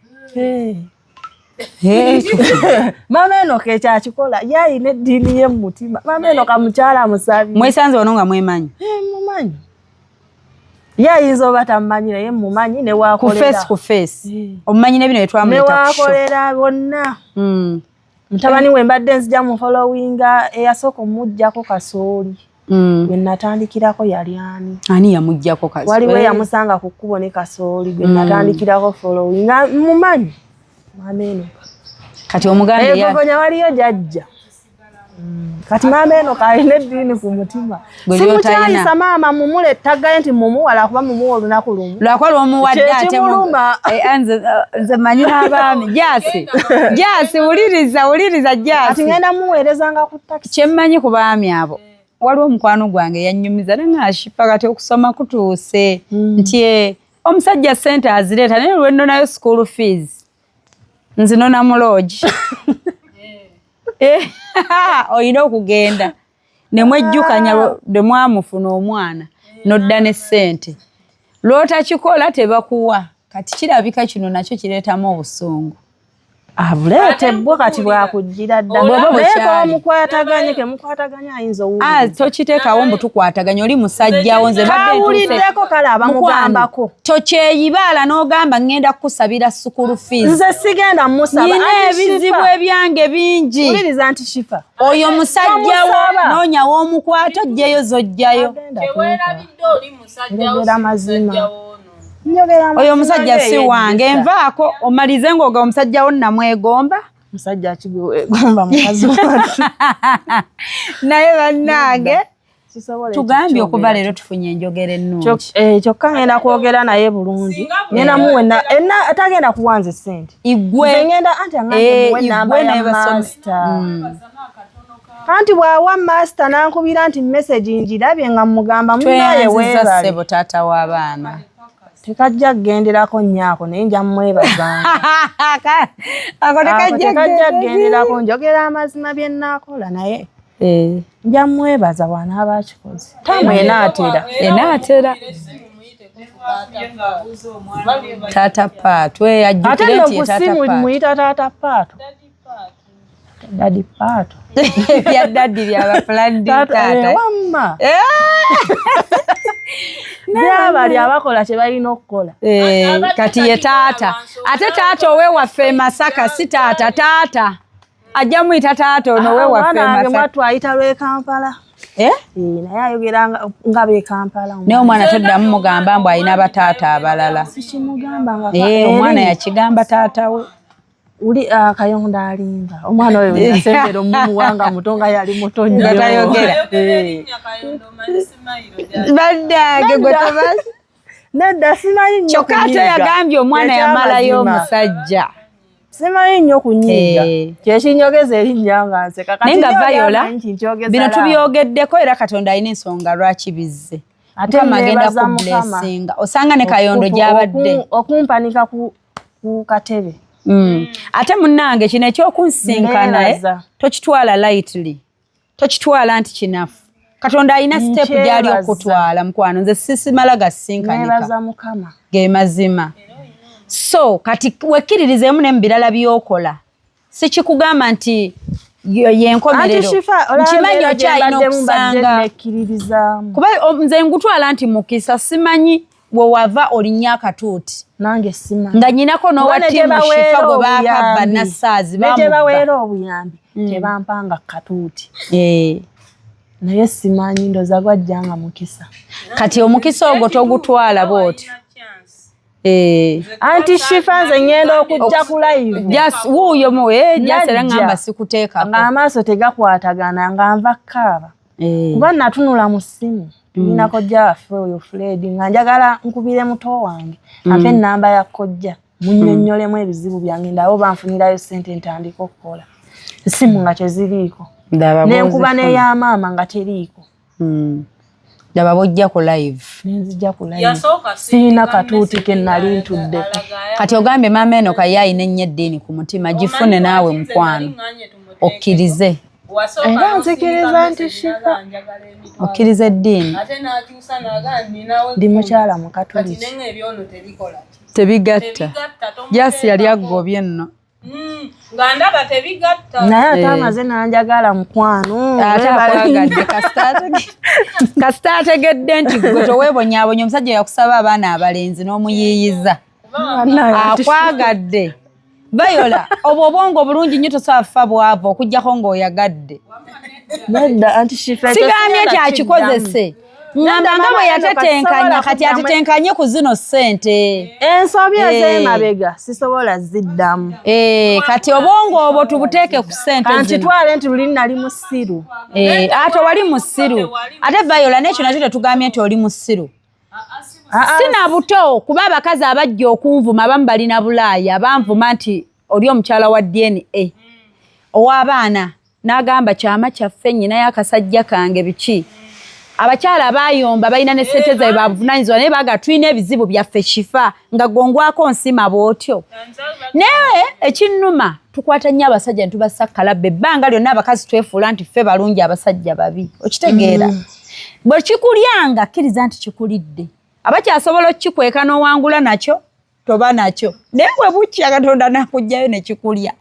mama Enoko ekyakikola yayina eddiini ye mmutima mama Enoko mukyala musabi mwesanze ono nga mwemanyi mumanyi yayinza oba tamumanyi naye mumanyi ne wakolera ku face omumanyi nebino byetwamuyita ne wakolera bonna mutabani we mbadde nzija mu followinga eyasooka omujjako Kasooli gwe natandikirako yali ani yamujjako Kasooli waliwo yamusanga ku kkubo ne Kasooli gwe natandikirako followinga mumanyi mama Enoko kati omuganda Gogonya waliyo jajja kati mama Enoko alina eddiini ku mutima simukyayisa maama mumule tagaye nti mumuwala kuba mumuwa olunaku lumu lwakuba lwomuwadde ate nze manyi n'abaami Jaasi wuliriza Jaasi kati ngenda muweerezanga ku takisi kyemmanyi ku baami abo waliwo omukwano gwange yannyumiza naye ashipa kati okusoma kutuuse nti omusajja ssente azireeta naye lwennonayo school fees nzinona mu lodge oyina okugenda nemwejjukanya demwamufuna omwana nodda ne ssente lw'otakikola tebakuwa kati kirabika kino nakyo kireetamu obusungu abuleetebwa kati bwakujjira dda naye mukwataganye kemukwataganya ayinza tokiteekawo mbu tukwataganya oli musajjawo nze baddeawuliddeko kale abamugambako tokyeyibaala n'ogamba ngenda kukusabira sukulu fees nze sigenda musaba nina ebizibu ebyange bingi uliriza nti shifa oyo musajjawo noonyawo omukwata ojjayo zojjayo teweerabidde oli musajjawo oyo omusajja si wange envaako omalize ng'oga omusajjawo namwegomba musajja akigomba mukazi watu naye bannange tugambye okuva leero tufunye enjogera ennungi kyokka ngenda kwogera naye bulungi ngenda muwe atagenda kuwanza ssente igwe anti bw'awa master nankubira nti message njirabye nga mugamba munaye weebaze ssebo taata w'abaana tekajja kugenderako nyaako naye nja mmwebaza tekajja kugenderako njogera amazima bye nnaakola naye nja mmwebaza bw'anaaba akikoze tamu enaatera taata Paato ate no ku simu muyita taata Paato Daddy Paato bya daddy by'abaplandi taata wamma byabali abakola kye balina okukola kati ye taata ate taata owewaffe Masaka si taata ajja muyita taata ono owewaffe Masaka mwatu ayita lw'e Kampala naye ayogera nga b'e Kampala naye omwana toddamu mugamba mbu alina bataata abalala omwana yakigamba taata we uli Kayonda alimba omwana oyo yasembera omumuwanga muto nga yali muto nnyo tayogera baddage gwe tobazi nedda simanyi nnyo kyokka ate yagambye omwana yamalayo omusajja simanyi nnyo kunyiiga kyekinyogeza erinnya nga nseka naye nga Viola bino tubyogeddeko era Katonda alina ensonga lwaki bizze Mukama agenda kubulesinga osanga ne Kayondo gy'abadde okumpanika ku katebe ate munnange kino ekyokunsinkana tokitwala lightly tokitwala nti kinafu Katonda alina step gyali okutwala mukwano nze sisimala gasinkanika ge mazima so kati wekkiririzeemu ne mu birala by'okola sikikugamba nti yenkomerero nkimanyi okyalina okusanga kuba nze ngutwala nti mukisa simanyi wewava olinya akatuuti nange sima nga nyinako n'owattimu shifa gwe baakabba nassaazi netebaweera obuyambi tebampanga katuuti naye simanyi ndoza gwajjanga mukisa kati omukisa ogwo togutwala bw'otyo anti shifa nze ngenda okujja ku live wuuyo jasera ngamba sikuteekako ng'amaaso tegakwatagana nga nva kaaba kuba natunula mu ssimu tulina kojja waffe oyo Fred nga njagala nkubire muto wange ampe ennamba ya kojja munnyonnyolemu ebizibu byange ndawo banfunirayo ssente ntandika okukola essimu nga teziriiko n'enkuba n'eya maama nga teriiko ndaba bojja ku live nenzijja ku live sirina katuuti ke nali ntuddeko kati ogambe maama eno kaye ayina ennyo eddiini ku mutima gifune naawe mukwano okkirize era nzikiriza nti shifa okkiriza eddiini ndi mukyala mu katuliki tebigatta jasi yali aggobye nno nga ndaba tebigatta naye ate amaze nanjagala mukwano ate akwagadde kasita ategedde nti gwe toweebonyaabonya omusajja yakusaba abaana abalenzi n'omuyiiyiza akwagadde Bayola obwo obwongo bulungi nnyo tosafa bwava okujjako ng'oyagadde nedda anti shifa sigambye nti akikozese ngamba nga bwe yatetenkanya kati atetenkanye ku zino ssente ensobi ez'emabega sisobola ziddamu kati obwongo obwo tubuteeke ku ssente zino kantitwale nti luli nali musiru ate wali musiru ate Bayola n'ekyo nakyo tetugambye nti oli musiru sina buto kuba abakazi abajja okunvuma abamu balina bulaaya banvuma nti oli omukyala wa DNA ow'abaana n'agamba kyama kyaffe nnyina y'akasajja kange biki abakyala abayomba balina ne ssente zaabwe babuvunaanyizibwa naye baga tulina ebizibu byaffe shifa nga gongwako nsima bw'otyo naye ekinnuma tukwata nnyo abasajja ne tubasakkalabe ebbanga lyonna abakazi twefuula nti ffe balungi abasajja babi okitegeera bwe kikulyanga kkiriza nti kikulidde abakyasobola okukikweka n'owangula nakyo toba nakyo naye bwe bukya Katonda nakugjayo ne kikulya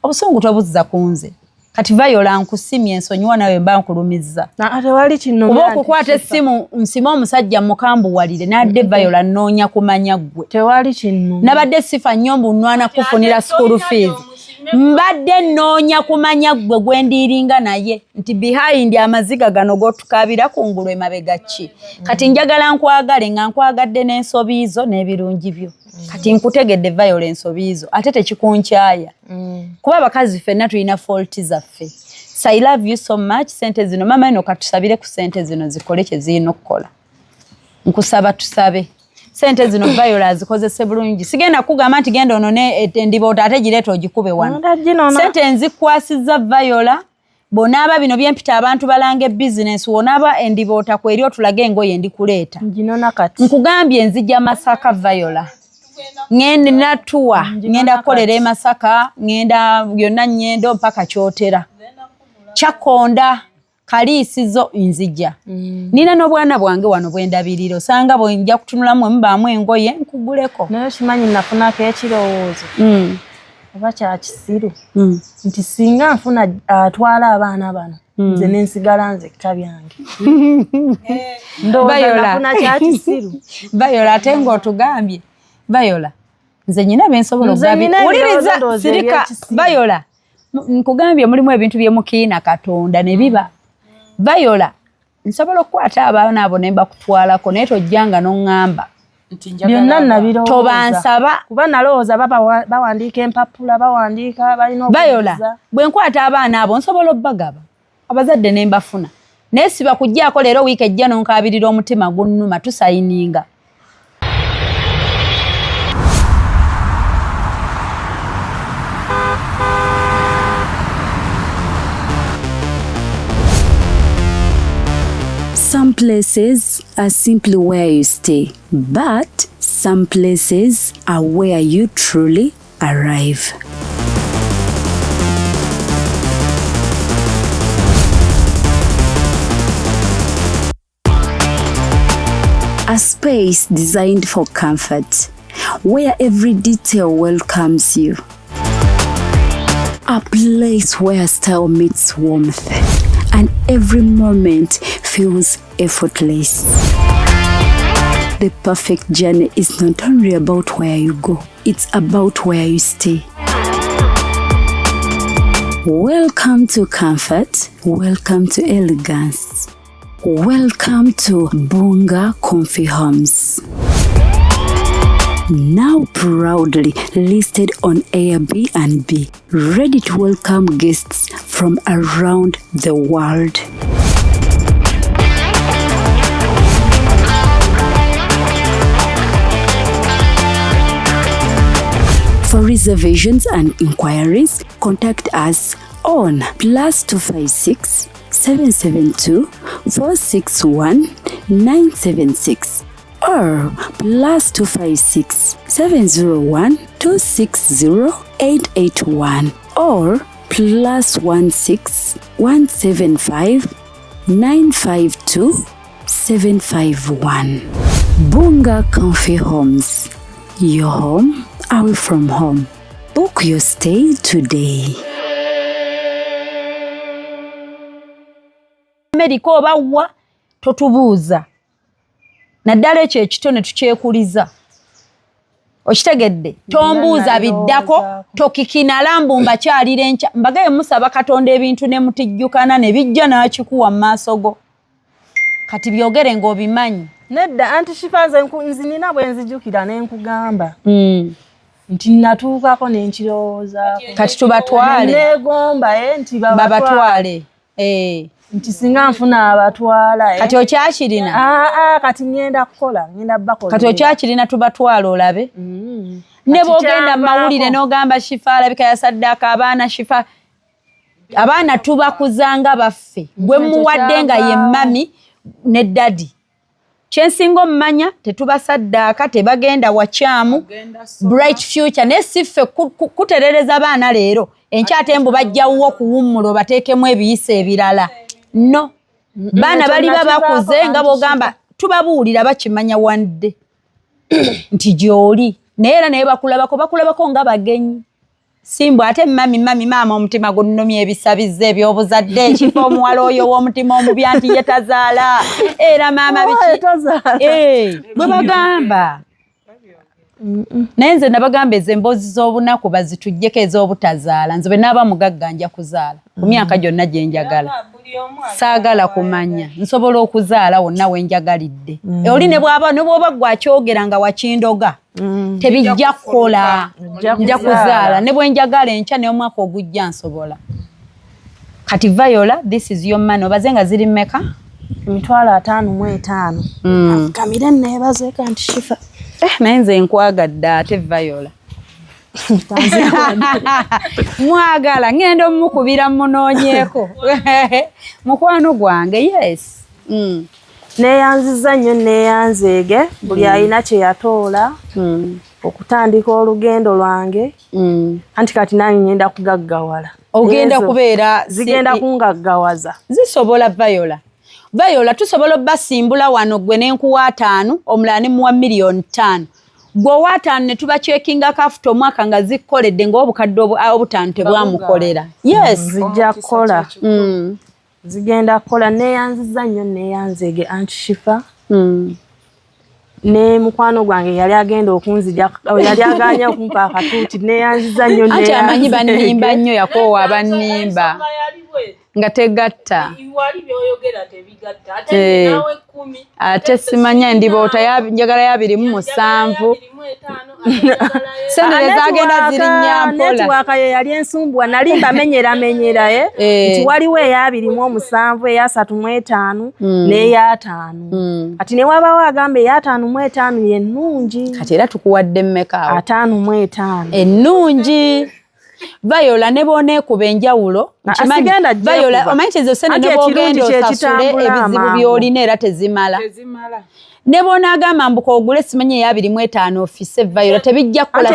obusungu tobuzza ku nze kati Bayola nkusimye ensonyiwa nawe mba nkulumizza tewali kinno kuba okukwata essimu nsima omusajja mukambuwalire n'adde Bayola nnoonya kumanya ggwe tewali kinno nabadde sifa nnyo mbunwana kufunira school fees mbadde nnoonya kumanya ggwe gwendiiringa naye nti behind amaziga gano gotukabira kungulu emabega ki kati njagala nkwagale nga nkwagadde n'ensobiizo n'ebirungi byo kati nkutegedde Bayola ensobiizo ate tekikunkyaya kuba abakazi ffenna tulina fault zaffe so I love you so much sente zino mama eno katusabire ku sente zino zikole kye zirina okukola nkusaba tusabe sente zino Bayola azikozese bulungi sigenda kugamba nti genda onone endiboota ate gireeta ogikube wano sente nzikwasizza Bayola bonaaba bino byempita abantu balanga business wonaaba endiboota kweri otulage engoye ndikuleeta nkugambye nzijja Masaka Bayola ngende natuwa ngenda kukolera e Masaka ngenda byonna nnyendo mpaka Kyotera Kyakonda Kaliisizo nzija nina n'obwana bwange wano bwendabirira osanga bwe nja kutunulamu mbaamu engoye nkuguleko naye kimanyi nafunako ekirowoozo oba kya kisiru nti singa nfuna atwala abaana bano nze nensigala nzekka byange ndowooza nafuna kya kisiru Bayola ate ng'otugambye Bayola nze nyina bensobola okugambye wuliriza sirika Bayola nkugambye mulimu ebintu byemukiina Katonda ne biba Bayola nsobola okukwata abaana abo ne mbakutwalako naye tojjanga n'oŋŋamba byonna nabirowooza tobansaba kuba nalowooza bawandiika empapula bawandiika balina Bayola bwe nkwata abaana abo nsobola obbagaba abazadde ne mbafuna naye siba kujjaako leero wiiki ejja n'onkabirira omutima gunnuma tusayininga Some places are simply where you stay, but some places are where you truly arrive. A space designed for comfort, where every detail welcomes you. A place where style meets warmth, and every moment feels effortless. the perfect journey is not only about where you go, it's about where you stay. Welcome to comfort, welcome to elegance, welcome to Bunga Comfy Homes. Now proudly listed on Airbnb, ready to welcome guests from around the world. For reservations and inquiries, contact us on +256 772 461 976 or +256 701 260 881 or +16 175 952 751. Bunga Comfy Homes. Your home away from home. Book your stay today. Amerika oba wa totubuuza. Naddala ekyo ekitone tukyekuliza. Okitegedde? Tombuuza biddako, tokikinala mbumba kyalira enkya. Mbagaye musaba Katonda ebintu ne mutijjukana ne bijja n'akikuwa mu maaso go. Kati byogere ng'obimanyi. Nedda anti Shifa nzinina bwe nzijukira ne nkugamba. Nti natuukako ne nkirowooza. Kati tubatwale. Neegomba nti babatwale. Nti singa nfuna abatwala. Kati okyakirina? Kati ngenda kukola, ngenda bakola. Kati okyakirina tubatwale olabe. Ne bw'ogenda mu mawulire n'ogamba Shifa alabika yasaddaaka abaana Shifa. Abaana tubakuzanga baffe. Gwe muwadde nga ye mami ne daddy. Kyensinga omumanya tetubasaddaaka tebagenda wakyamu bright future ne siffe kuterereza baana leero enkyate mbu bajjawo kuwummula bateekemu ebiyisa ebirala no baana bali bakuze nga bogamba tubabuulira bakimanya wande nti gyoli naye era naye bakulabako nga bagenyi Simbu ate mami maama omutima gunnomye ebisabize ebyobuzadde ekifo omuwala oyo w'omutima omubi anti ye tazaala era maama bwe bagamba naye nze nabagamba ezo emboozi z'obunaku bazitujjeko ez'obutazaala nze bwe naaba mugagga nja kuzaala ku myaka gyonna gye njagala saagala kumanya nsobola okuzaala wonna we njagalidde oli ne bw'oba gwakyogera nga wakindoga tebijja kukola nja kuzaala ne bwe njagala enkya n'omwaka ogujja nsobola kati Viola this is your man obaze nga ziri mmeka 55,000 kamire neebaze kanti Shifa naye nze nkwagadde ate Viola mwagala ngenda omukubira munoonyeeko mukwano gwange yes neeyanziza nnyo neeyanzeege buli alina kye yatoola okutandika olugendo lwange anti kati nange ngenda kugaggawala ogenda kubeera zigenda kungaggawaza zisobola Viola tusobola basimbula wano gwe n'enkuwa 5 omulala ne muwa $5,000,000 gwe owa 5 ne tuba checkinga kafuta omwaka nga zikoledde ng'obukadde obutaano tebwamukolera yes zijja kukola zigenda kukola neeyanziza nnyo neeyanzeege anti Shifa ne mukwano gwange yali agenda okunzija yali aganya okumpa akatuuti neeyanziza nnyo anti amanyi bannimba nnyo yakoowa abannimba nga tegatta ate simanya ndiboota njagala 27 sente zagenda zirinya mpola netiwaka ye yali ensumbuwa nali mbamenyera nti waliwo eya 27 eya 35 n'eya 5 kati ne wabawo agamba eya 55 y'ennungi kati era tukuwadde mmeka awo 55 ennungi Viola ne boneekuba enjawulo Viola omanyi ezo sente ne bogenda osasule ebizibu by'olina era tezimala ne bonaagamba mbuka ogule simanyi eya 25 ofise Viola tebijja kukola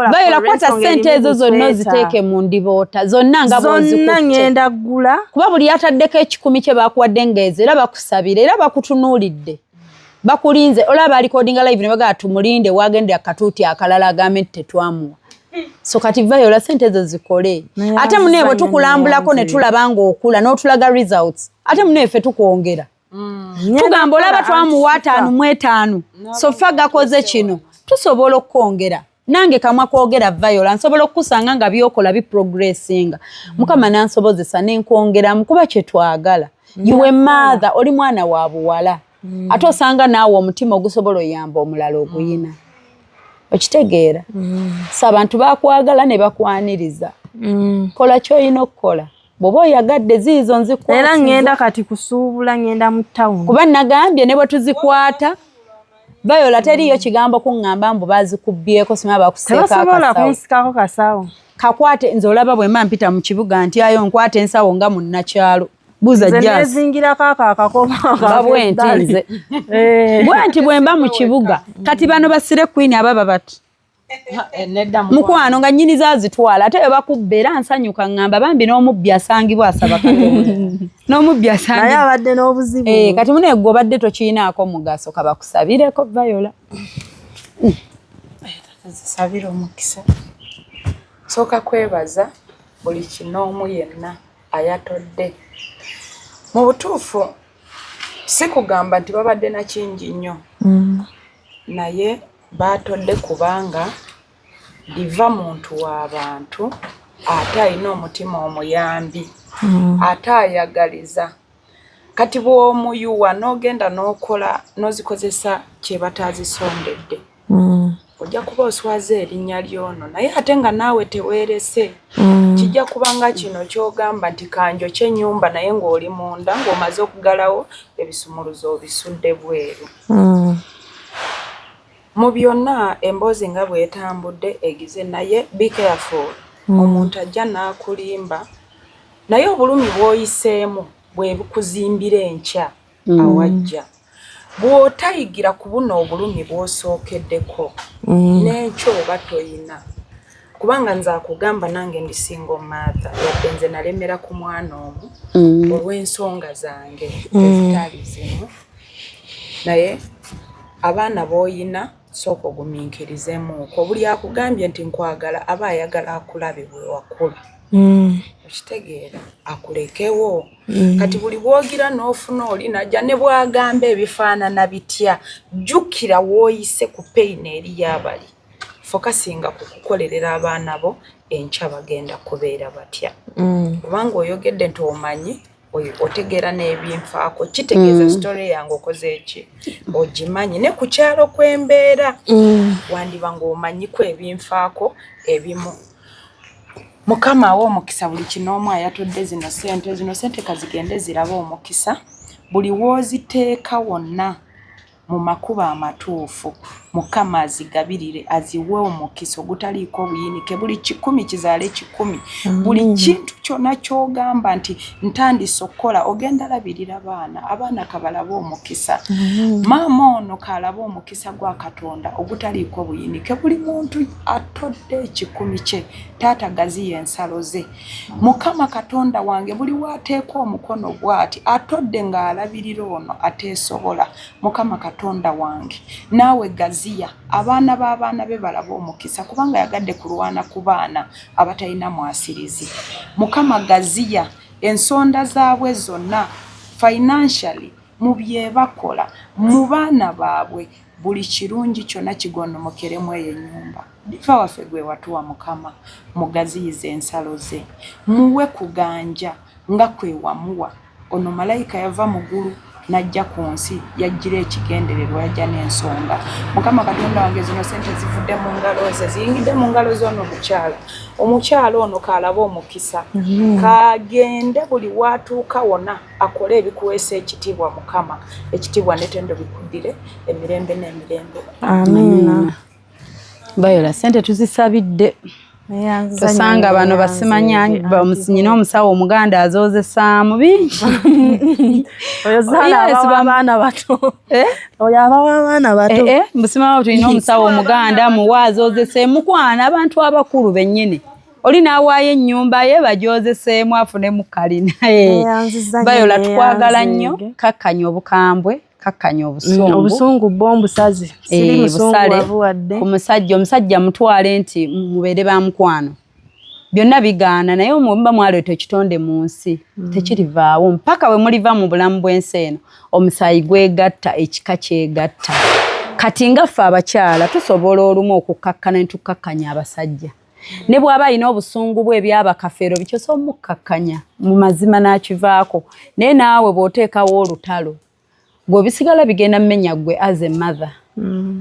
Viola kwata sente ezo zonna oziteeke mu ndiboota zonna nga zonna ngenda ggula kuba buli ataddeko 10 kye bakuwadde ngezo era bakusabira era bakutunuulidde bakulinze olaba alikodinga live ne bagaa tumulinde wagendera katuuti akalala agambe nti tetwamuwa so kati Viola sente ezo zikole ate muneebwe tukulambulako ne tulaba ng'okula n'otulaga results ate muneefe tukwongera tugamba olaba twamuwa 5 mu 5 so ffa gakoze kino tusobola okwongera nange kamwa kwogera Viola nsobola okusanga nga byokola biprogressinga mukama nansobozesa nenkwongeramu kuba kye twagala yuwe mother oli mwana wa buwala ate osanga naawe omutima ogusobola oyamba omulala oguyina okitegeera so abantu bakwagala ne bakwaniriza kola ky'olina okukola bw'oba oyagadde ziizo nzikwata era ngenda kati kusuubula ngenda mu ttawuni kuba nagambye ne bwe tuzikwata Viola teriyo kigambo kuŋŋamba mbu bazikubbyeko sima bakuseeka akasawo tebasobola kunsikako kasawo kakwate nze olaba bwe mba mpita mu kibuga nti ayo nkwate ensawo nga munnakyalo buuza jasi nezingirako akakoma babwe nti nze bwe nti bwe mba mu kibuga kati bano basire queen ababa bati mukwano nga nnyini zaazitwala ate bakubba era nsanyuka ŋŋamba bambi n'omubbi asangibwa asaba Katonda n'omubbi asangibwa naye abadde n'obuzibu kati mune gwe obadde tokiinaako mugaso kabakusabireko Viola zisabira omukisa sooka kwebaza buli kinoomu yenna ayatodde mu butuufu si kugamba nti babadde na kingi nnyo naye baatodde kubanga liva muntu w'abantu ate alina omutima omuyambi ate ayagaliza kati bw'omuyuwa n'ogenda n'okola n'ozikozesa kye bataazisondedde ojja kuba oswaza erinnya ly'ono naye ate nga naawe teweerese kijja kubanga kino ky'ogamba nti kanjo ky'ennyumba naye ng'oli munda ng'omaze okugalawo ebisumuluzo obisudde bweru mu byonna emboozi nga bw'etambudde egize naye be careful omuntu ajja n'akulimba naye obulumi bw'oyiseemu bwe bukuzimbira enkya awajja bw'otayigira ku buno obulumi bw'osookeddeko n'ekyo oba toyina kubanga nze akugamba nange ndi single mother yadde nze nalemera ku mwana omu olw'ensonga zange ezitali zimu naye abaana b'oyina sooka ogumiikirizemuuko buli akugambye nti nkwagala aba ayagala akulabe bwe wakula okitegeera akulekewo kati buli bwogira n'ofuna oli najja ne bwagamba ebifaanana bitya jjukira w'oyise ku peyini eri y'abali fokasinga ku kukolerera abaana bo enkya bagenda kubeera batya kubanga oyogedde nti omanyi otegeera n'ebinfaako kitegeeza sitole yange okoze eki ogimanyi ne ku kyalo kw'embeera wandiba ng'omanyiko ebinfaako ebimu mukama awa omukisa buli kinoomu ayatodde zino sente kazigende ziraba omukisa buli w'oziteeka wonna mu makubo amatuufu mukama azigabirire aziwe omukisa ogutaliiko buyinike buli 10 kizaale 10 buli kintu kyonna ky'ogamba nti ntandise okukola ogenda labirira abaana kabalabe omukisa maama ono kalaba omukisa gwa Katonda ogutaliiko buyinike buli muntu atodde 10 kye taata gaziya ensalo ze mukama Katonda wange buli waateeka omukono bw'ati atodde ng'alabirira ono ateesobola mukama Katonda wange naawe gaziya abaana b'abaana be balaba omukisa kubanga yagadde kulwana ku baana abatalina mwasirizi mukama gaziya ensonda zaabwe zonna financially mu bye bakola mu baana baabwe buli kirungi kyonna kigonnomokeremu eyo ennyumba difa waffe gwe watuwa mukama mugaziyiza ensalo ze muwe kuganja nga kwe wamuwa ono malayika yava mu ggulu najja ku nsi yajjira ekigendererwa yajja n'ensonga mukama Katonda wange zino sente zivudde mu ngalo ze ziyingidde mu ngalo z'ono omukyalo ono kalaba omukisa kagende buli watuuka wonna akole ebikuweesa ekitiibwa mukama ekitiibwa n'ettendo bikuddire emirembe n'emirembe amina Viola sente tuzisabidde tosanga bano basimanya nyina omusawo omuganda azoozesaamu bingi abaana bato oyo abaana bato mbusimawo tulina omusawo omuganda muwa azoozese mukwana abantu abakulu bennyini oli n'awaayo ennyumba ye bagyozeseemu afunemu kalina Viola tukwagala nnyo kakkanya obukambwe kakkanya obusungu bw'omusazi siri musungu wabuwadde ku musajja mutwale nti mubeere ba mukwano byonna bigaana naye omumba mwaleeta ekitonde mu nsi tekirivaawo mpaka we muliva mu bulamu bw'ensi eno omusaayi gwegatta ekika kyegatta kati nga ffe abakyala tusobola olumu okukkakkana ne tukkakkanya abasajja ne bw'aba alina obusungu bwe ebyabakafeero bikyosa omukkakkanya mu mazima n'akivaako naye naawe bw'oteekawo olutalo gwe bisigala bigenda mmenya ggwe as a mother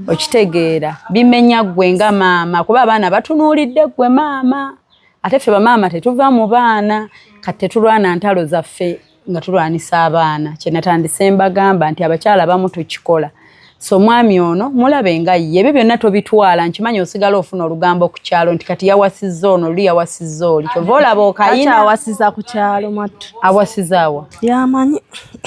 okitegeera bimenya ggwe nga maama kuba abaana batunuulidde ggwe maama ate ffe bamaama tetuva mu baana kati tetulwana ntalo zaffe nga tulwanisa abaana kyenatandise mbagamba nti abakyala abamu tukikola so mwami ono mulabe nga ye ebyo byonna tobitwala nkimanyi osigala ofuna olugambo ku kyalo nti kati yawasizza ono luli yawasizza oli kyova olaba okayina awasiza ku kyalo mwattu awasizaawa yamanyi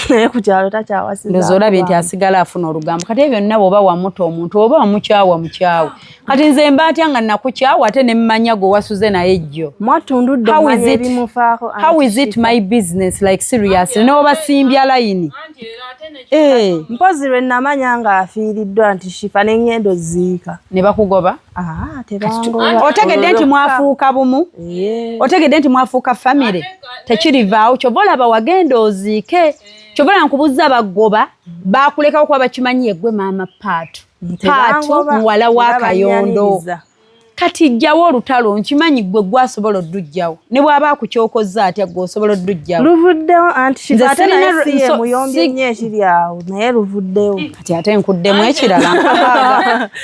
naye ku kyalo takyawasiza ndoza olabye nti asigala afuna olugambo kati ebyo byonna bw'oba wamuta omuntu oba wamukyawa mukyawe kati nze mba atya nga nakukyawa ate ne mmanya gwe wasuze naye jjo mwattu ndudde omanya ebimufaako how is it my business like seriously n'obasimbya layini mpozi lwe namanya nga afiiriddwa nti shifa n'engendo ziika ne bakugoba tebangoba otegedde nti mwafuuka bumu otegedde nti mwafuuka famire tekirivaawo kyova olaba wagenda oziike kyova olaba nkubuza bagoba bakulekawo kuba bakimanyi yeggwe maama paatu muwala wa Kayondo kati jjawo olutalo nkimanyi ggwe gwasobola oddujjawo ne bw'aba akukyokozza atya gwe osobola oddujjawo luvuddewo anti shifa ate naye si ye muyombye nnyo ekiri awo naye luvuddewo kati ate nkuddemu ekirala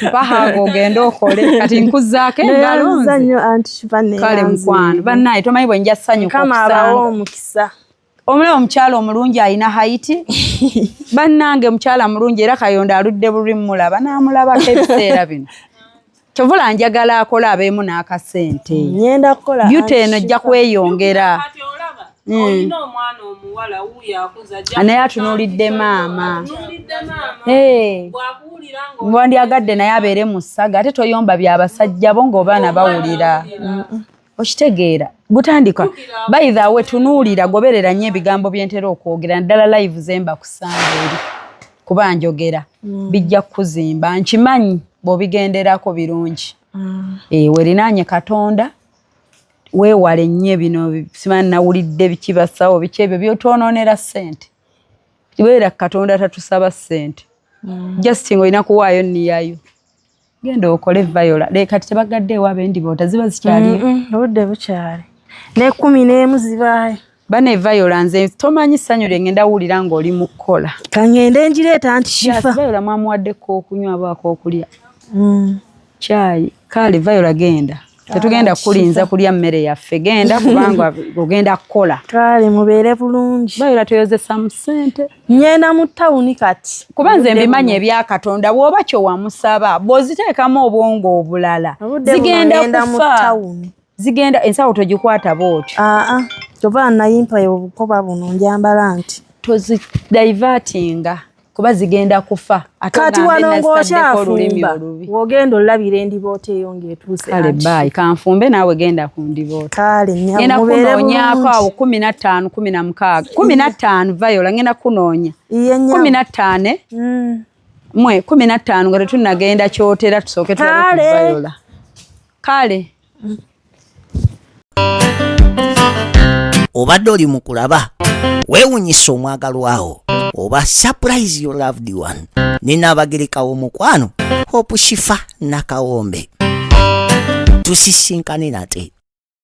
mpahaaga ogende okole kati nkuzzaako engalo nze nnyo anti shifa kale mukwano bannaye tomanyi bwe njja ssanyuka kama abawo omukisa omulaba omukyala omulungi alina hayiti bannange mukyala mulungi era Kayondo aludde bulwi mulaba n'amulabako ebiseera bino kyovula njagala akola abeemu n'akasente nyenda kukola byuta eno ojja kweyongera olina omwana omuwala wuuyo akuza naye atunuulidde maama wandyagadde naye abeere mu ssaga ate toyomba byabasajja bo ng'obaana bawulira okitegeera gutandika bayithaawe tunuulira goberera nnyo ebigambo bye ntera okwogera naddala live zemba kusanga eri kuba njogera bijja kukuzimba nkimanyi bw'obigenderako birungi werinaanye Katonda weewale nnyo bino simanyi nawulidde bikibasawo biki ebyo byotwonoonera ssente kibeera Katonda tatusaba ssente just ng'olina kuwaayo nniyayo genda okole Viola kati tebagadde ewaabo endiboota ziba zikyali obudde bukyali ne 11 zibaayo bane Viola nze tomanyi ssanyu lye ngenda wulira ng'oli mu kukola kangende njireeta nti shifa Viola mwamuwaddeko okunywa bwako okulya chai kale Viola genda tetugenda kulinza kulya mmere yaffe genda kubanga ogenda kukola kale mubeere bulungi Viola toyozesa mu ssente nyenda mu tawuni kati kuba nze mbimanyi ebya Katonda bw'oba kyo wamusaba bw'oziteekamu obwongo obulala zigenda kufa zigenda ensawo togikwata bw'otyo kyova nayimpa obukoba buno njambala nti tozidivatinga kuba zigenda kufa kati wano ng'okyafumba wogenda olabira endiboota eyo ng'etuuse kale bayi kanfumbe naawe genda ku ndiboota kale ngenda kunoonyaako awo 15 16 15 Viola ngenda kunoonya 15 mwe 15 nga tetunnagenda kyotera tusooke tulabe ku Viola kale obadde oli mu kulaba weewunyisa omwagalwawo oba surprise your loved one nina abagerekawo mukwano Hope Shifa Nakawombe tusisinkane nate